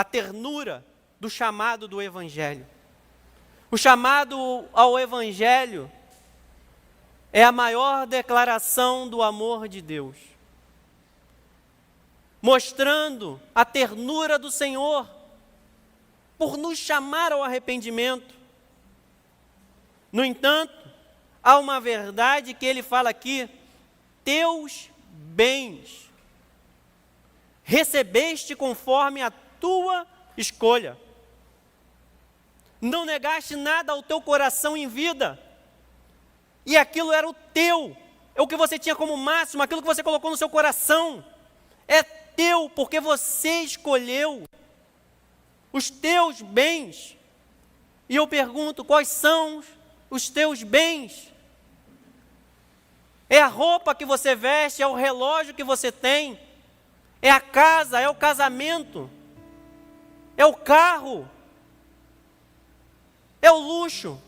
a ternura do chamado do Evangelho. O chamado ao Evangelho é a maior declaração do amor de Deus, mostrando a ternura do Senhor por nos chamar ao arrependimento. No entanto, há uma verdade que ele fala aqui: teus bens recebeste conforme a tua escolha. Não negaste nada ao teu coração em vida, e aquilo era o teu, é o que você tinha como máximo, aquilo que você colocou no seu coração, é teu, porque você escolheu os teus bens. E eu pergunto, quais são os teus bens? É a roupa que você veste, é o relógio que você tem, é a casa, é o casamento, é o carro, é o luxo.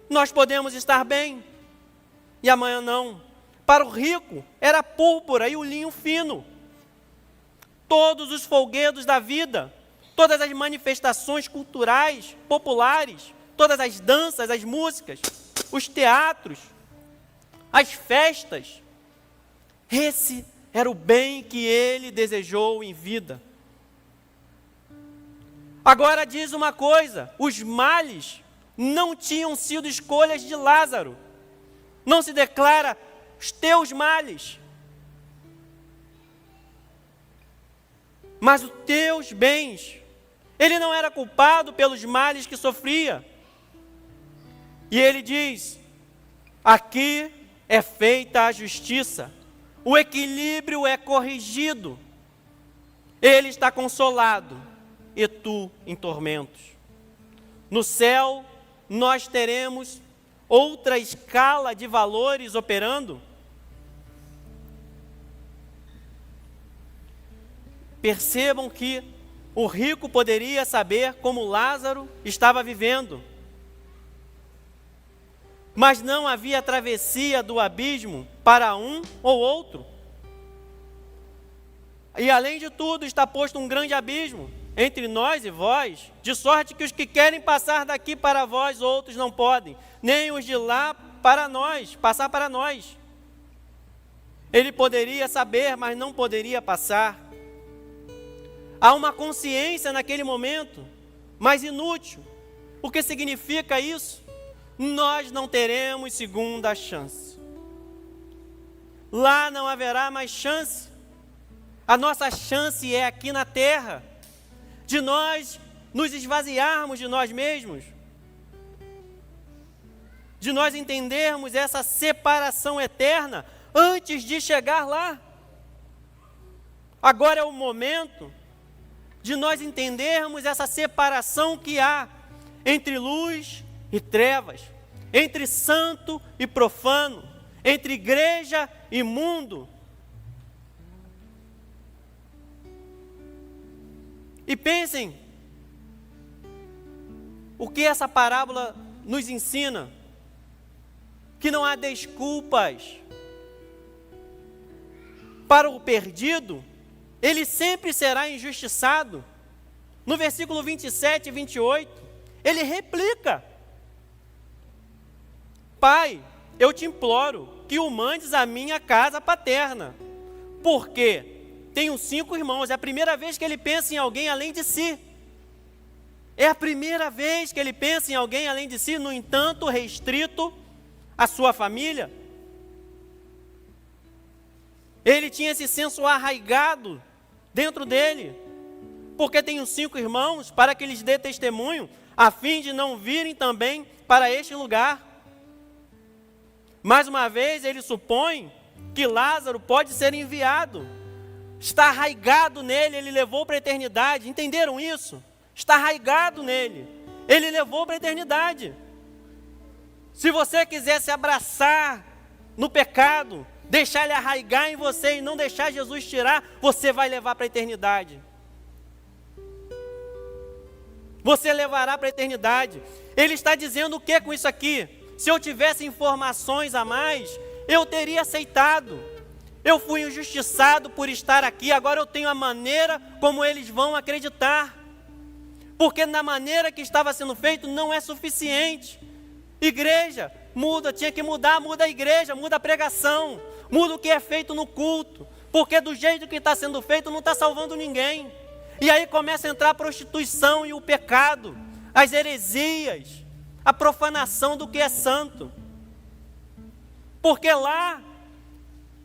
Nós podemos estar bem e amanhã não. Para o rico era a púrpura e o linho fino. Todos os folguedos da vida, todas as manifestações culturais, populares, todas as danças, as músicas, os teatros, as festas, esse era o bem que ele desejou em vida. Agora diz uma coisa: os males não tinham sido escolhas de Lázaro. Não se declara os teus males, mas os teus bens. Ele não era culpado pelos males que sofria. E ele diz: aqui é feita a justiça, o equilíbrio é corrigido, ele está consolado e tu em tormentos. No céu nós teremos outra escala de valores operando. Percebam que o rico poderia saber como Lázaro estava vivendo, mas não havia travessia do abismo para um ou outro. E além de tudo, está posto um grande abismo entre nós e vós, de sorte que os que querem passar daqui para vós, outros não podem, nem os de lá para nós, passar para nós. Ele poderia saber, mas não poderia passar. Há uma consciência naquele momento, mas inútil. O que significa isso? Nós não teremos segunda chance. Lá não haverá mais chance. A nossa chance é aqui na terra, de nós nos esvaziarmos de nós mesmos, de nós entendermos essa separação eterna antes de chegar lá. Agora é o momento de nós entendermos essa separação que há entre luz e trevas, entre santo e profano, entre igreja e mundo. E pensem o que essa parábola nos ensina: que não há desculpas para o perdido, ele sempre será injustiçado. No versículo 27 e 28, ele replica: Pai, eu te imploro que o mandes à minha casa paterna, porque tenho 5 irmãos. É a primeira vez que ele pensa em alguém além de si. É a primeira vez que ele pensa em alguém além de si, no entanto, restrito à sua família. Ele tinha esse senso arraigado dentro dele, porque tenho 5 irmãos, para que lhes dê testemunho, a fim de não virem também para este lugar. Mais uma vez, ele supõe que Lázaro pode ser enviado. Está arraigado nele, ele levou para a eternidade. Entenderam isso? Está arraigado nele, ele levou para a eternidade. Se você quiser se abraçar no pecado, deixar ele arraigar em você e não deixar Jesus tirar, você vai levar para a eternidade. Você levará para a eternidade. Ele está dizendo o que com isso aqui? Se eu tivesse informações a mais, eu teria aceitado. Eu fui injustiçado por estar aqui, agora eu tenho a maneira como eles vão acreditar. porque na maneira que estava sendo feito não é suficiente. Igreja, muda, tinha que mudar, muda a igreja, muda a pregação, muda o que é feito no culto, porque do jeito que está sendo feito não está salvando ninguém. E aí começa a entrar a prostituição e o pecado, as heresias, a profanação do que é santo. Porque lá,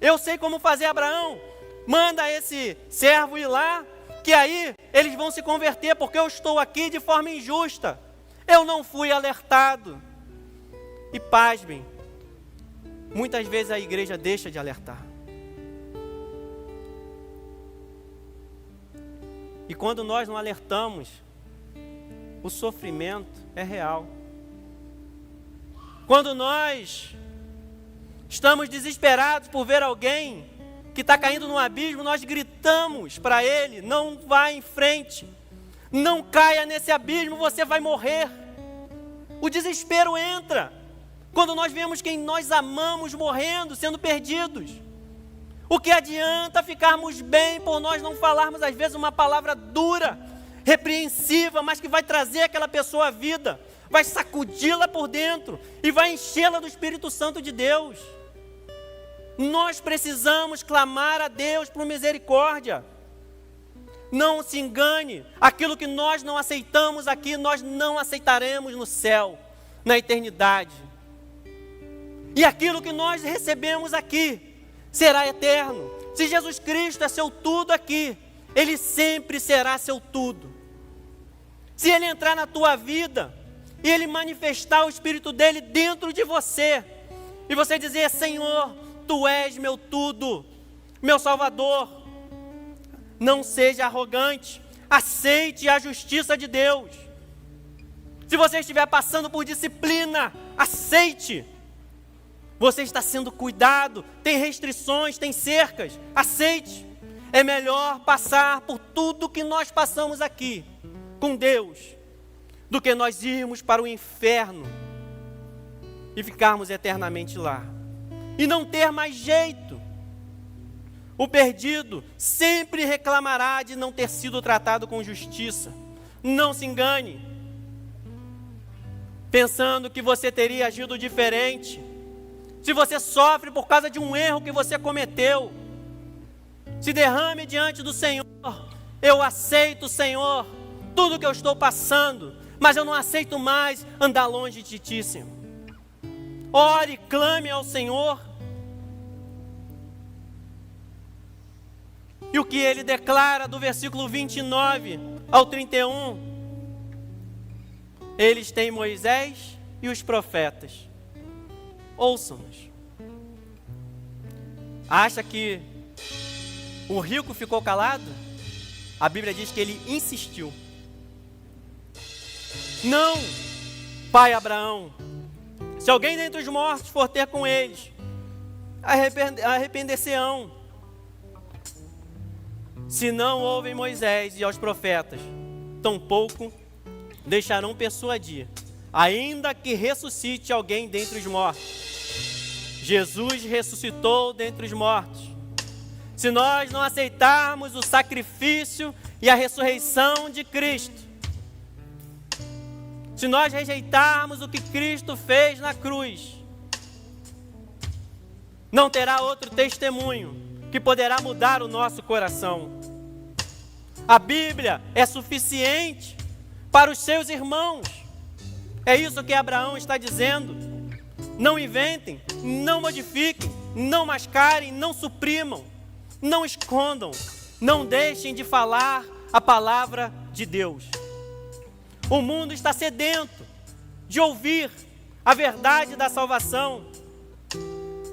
eu sei como fazer. Abraão, manda esse servo ir lá, que aí eles vão se converter, porque eu estou aqui de forma injusta, eu não fui alertado. E pasmem, muitas vezes a igreja deixa de alertar. E quando nós não alertamos, o sofrimento é real. Quando nós estamos desesperados por ver alguém que está caindo num abismo, nós gritamos para ele: não vá em frente, não caia nesse abismo, você vai morrer. O desespero entra quando nós vemos quem nós amamos morrendo, sendo perdidos. O que adianta ficarmos bem por nós não falarmos às vezes uma palavra dura, repreensiva, mas que vai trazer aquela pessoa à vida, vai sacudi-la por dentro e vai enchê-la do Espírito Santo de Deus. Nós precisamos clamar a Deus por misericórdia. Não se engane, aquilo que nós não aceitamos aqui, nós não aceitaremos no céu, na eternidade. E aquilo que nós recebemos aqui será eterno. Se Jesus Cristo é seu tudo aqui, Ele sempre será seu tudo. Se Ele entrar na tua vida e Ele manifestar o Espírito dEle dentro de você, e você dizer: Senhor, Tu és meu tudo, meu Salvador, não seja arrogante, aceite a justiça de Deus. Se você estiver passando por disciplina, aceite. Você está sendo cuidado, tem restrições, tem cercas, aceite. É melhor passar por tudo que nós passamos aqui com Deus, do que nós irmos para o inferno e ficarmos eternamente lá e não ter mais jeito. O perdido sempre reclamará de não ter sido tratado com justiça. Não se engane, pensando que você teria agido diferente. Se você sofre por causa de um erro que você cometeu, se derrame diante do Senhor. Eu aceito, Senhor, tudo que eu estou passando, mas eu não aceito mais andar longe de Ti, Senhor. Ore, clame ao Senhor. E o que Ele declara do versículo 29 ao 31, eles têm Moisés e os profetas. Ouçam-nos. Acha que o rico ficou calado? A Bíblia diz que ele insistiu. Não, pai Abraão, se alguém dentre os mortos for ter com eles, arrepender-se-ão. Se não ouvem Moisés e aos profetas, tampouco deixarão persuadir, ainda que ressuscite alguém dentre os mortos. Jesus ressuscitou dentre os mortos. Se nós não aceitarmos o sacrifício e a ressurreição de Cristo, se nós rejeitarmos o que Cristo fez na cruz, não terá outro testemunho que poderá mudar o nosso coração. A Bíblia é suficiente para os seus irmãos. É isso que Abraão está dizendo. Não inventem, não modifiquem, não mascarem, não suprimam, não escondam, não deixem de falar a palavra de Deus. O mundo está sedento de ouvir a verdade da salvação.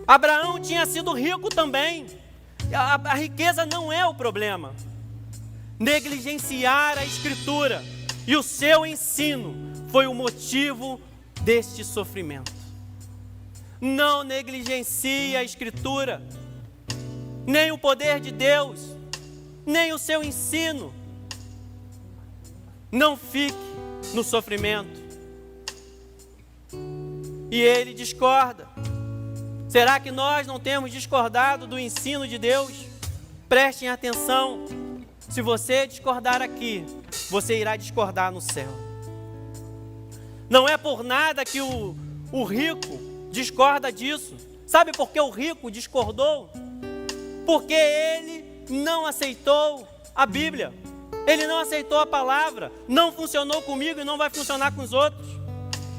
Abraão tinha sido rico também. A riqueza não é o problema. Negligenciar a Escritura e o seu ensino foi o motivo deste sofrimento. Não negligencie a Escritura, nem o poder de Deus, nem o seu ensino. Não fique no sofrimento. E ele discorda. Será que nós não temos discordado do ensino de Deus? Prestem atenção. Se você discordar aqui, você irá discordar no céu. Não é por nada que o rico discorda disso. Sabe por que o rico discordou? Porque ele não aceitou a Bíblia. Ele não aceitou a palavra. Não funcionou comigo e não vai funcionar com os outros.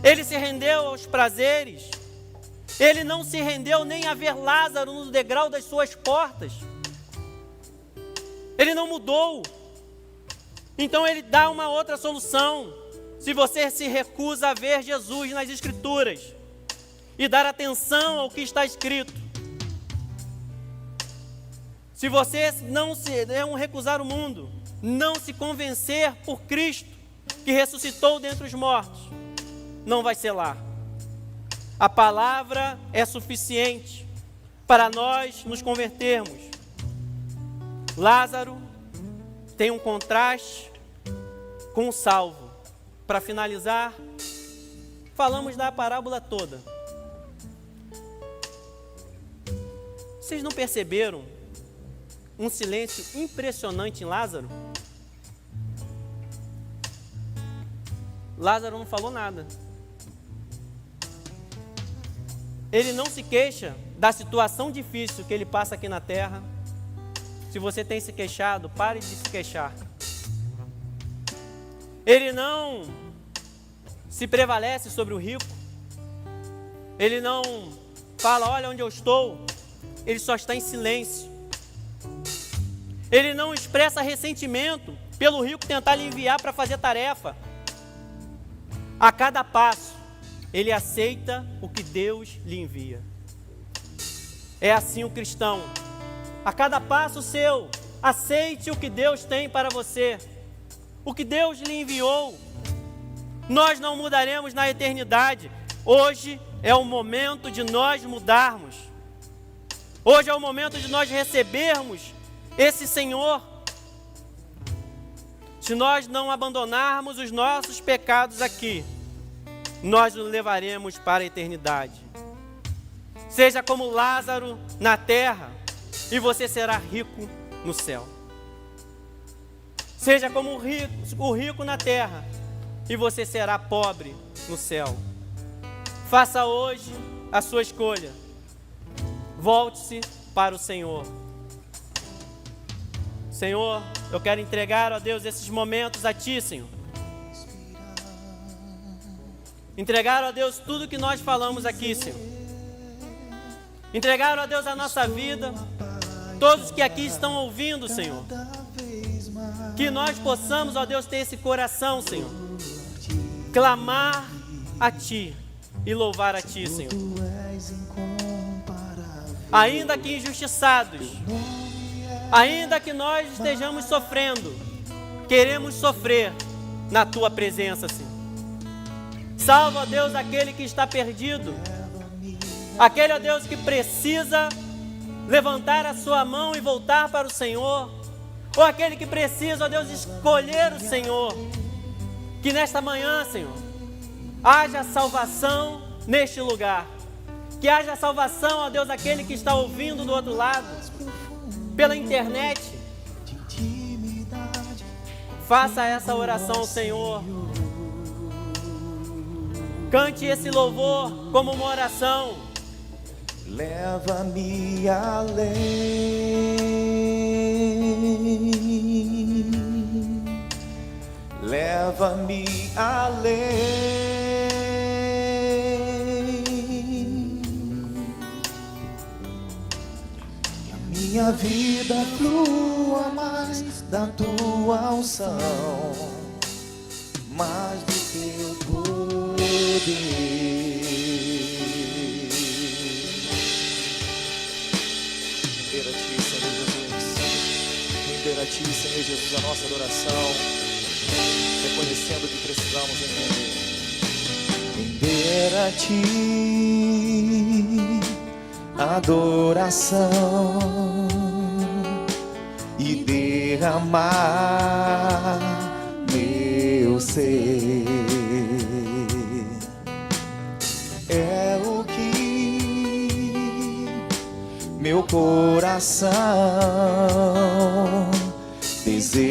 Ele se rendeu aos prazeres. Ele não se rendeu nem a ver Lázaro no degrau das suas portas. Ele não mudou. Então ele dá uma outra solução. Se você se recusa a ver Jesus nas Escrituras e dar atenção ao que está escrito, se você não recusar o mundo, não se convencer por Cristo, que ressuscitou dentre os mortos, não vai ser lá. A palavra é suficiente para nós nos convertermos. Lázaro tem um contraste com o salvo. Para finalizar, falamos da parábola toda. Vocês não perceberam um silêncio impressionante em Lázaro? Lázaro não falou nada. Ele não se queixa da situação difícil que ele passa aqui na terra. Se você tem se queixado, pare de se queixar. Ele não se prevalece sobre o rico. Ele não fala, olha onde eu estou. Ele só está em silêncio. Ele não expressa ressentimento pelo rico tentar lhe enviar para fazer tarefa. A cada passo, ele aceita o que Deus lhe envia. É assim o cristão. A cada passo seu, aceite o que Deus tem para você. O que Deus lhe enviou. Nós não mudaremos na eternidade. Hoje é o momento de nós mudarmos. Hoje é o momento de nós recebermos esse Senhor. Se nós não abandonarmos os nossos pecados aqui, nós os levaremos para a eternidade. Seja como Lázaro na terra, e você será rico no céu. Seja como o rico na terra, e você será pobre no céu. Faça hoje a sua escolha. Volte-se para o Senhor. Senhor, eu quero entregar, ó Deus, esses momentos a Ti, Senhor. Entregar, ó Deus, tudo que nós falamos aqui, Senhor. Entregar, ó Deus, a nossa vida. Todos que aqui estão ouvindo, Senhor. Que nós possamos, ó Deus, ter esse coração, Senhor. Clamar a Ti e louvar a Ti, Senhor. Ainda que injustiçados, ainda que nós estejamos sofrendo, queremos sofrer na Tua presença, Senhor. Salva, ó Deus, aquele que está perdido, aquele, ó Deus, que precisa levantar a sua mão e voltar para o Senhor, ou aquele que precisa, ó Deus, escolher o Senhor. Que nesta manhã, Senhor, haja salvação neste lugar. Que haja salvação, ó Deus, aquele que está ouvindo do outro lado, pela internet. Faça essa oração ao Senhor. Cante esse louvor como uma oração. Leva-me além, leva-me além. Que a minha vida flua mais da tua unção, mais do teu poder. Render a Ti, Senhor Jesus. Render a Ti, Senhor Jesus, a nossa adoração, reconhecendo que precisamos entender. Render a Ti adoração e derramar meu ser. É o que meu coração deseja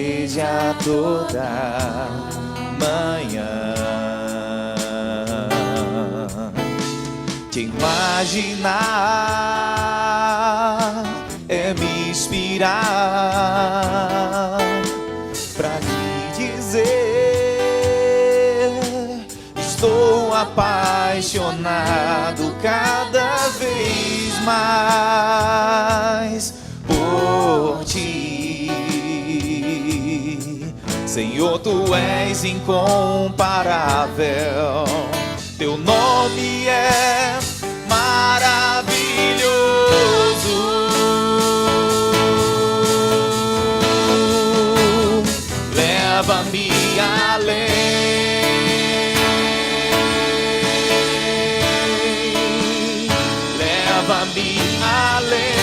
toda manhã. Te imaginar é me inspirar pra te dizer: estou apaixonado cada vez mais por ti. Senhor, tu és incomparável, teu nome é maravilhoso. Leva-me além, leva-me além,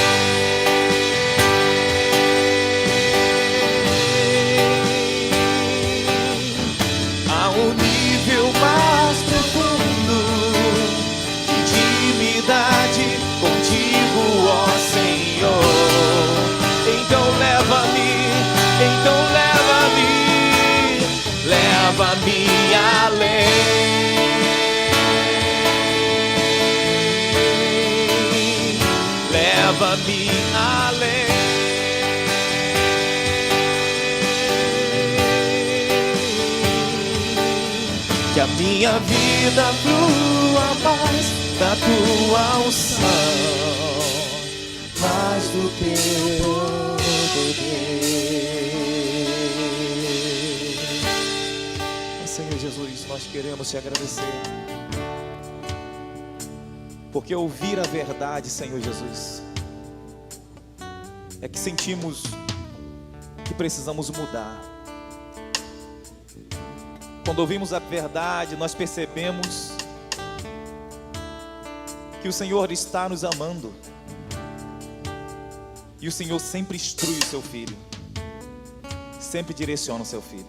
a um nível mais profundo de intimidade contigo, ó Senhor. Então leva-me, leva-me além, leva-me além. Que a minha vida flua mais da tua unção, mais do teu poder. Senhor Jesus, nós queremos te agradecer, porque ouvir a verdade, Senhor Jesus, é que sentimos que precisamos mudar. Quando ouvimos a verdade, nós percebemos que o Senhor está nos amando, e o Senhor sempre instrui o seu filho, sempre direciona o seu filho.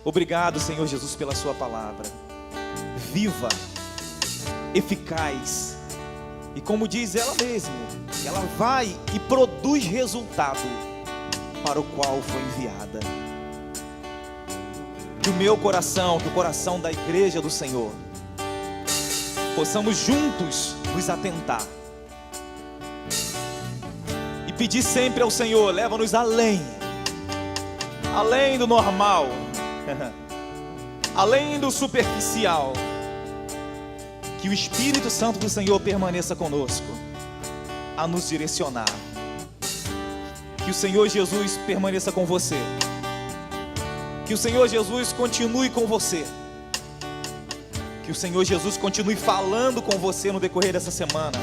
Obrigado, Senhor Jesus, pela sua palavra, viva, eficaz, e como diz ela mesma, ela vai e produz resultado para o qual foi enviada. Que o meu coração, que o coração da igreja do Senhor, possamos juntos nos atentar e pedir sempre ao Senhor: leva-nos além do normal, além do superficial. Que o Espírito Santo do Senhor permaneça conosco, a nos direcionar. Que o Senhor Jesus permaneça com você. Que o Senhor Jesus continue com você. Que o Senhor Jesus continue falando com você no decorrer dessa semana.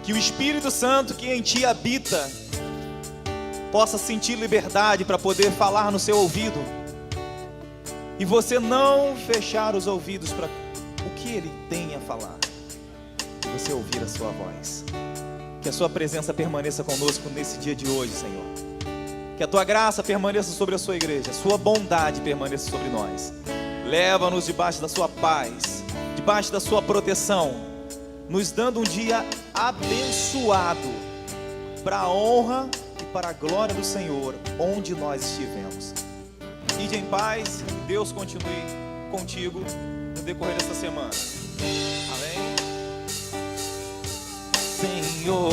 Que o Espírito Santo que em ti habita possa sentir liberdade para poder falar no seu ouvido, e você não fechar os ouvidos para o que Ele tem a falar, e você ouvir a sua voz. Que a sua presença permaneça conosco nesse dia de hoje, Senhor. Que a tua graça permaneça sobre a sua igreja, a sua bondade permaneça sobre nós. Leva-nos debaixo da sua paz, debaixo da sua proteção, nos dando um dia abençoado, para a honra e para a glória do Senhor, onde nós estivemos. Ide em paz, que Deus continue contigo no decorrer dessa semana. Amém? Senhor,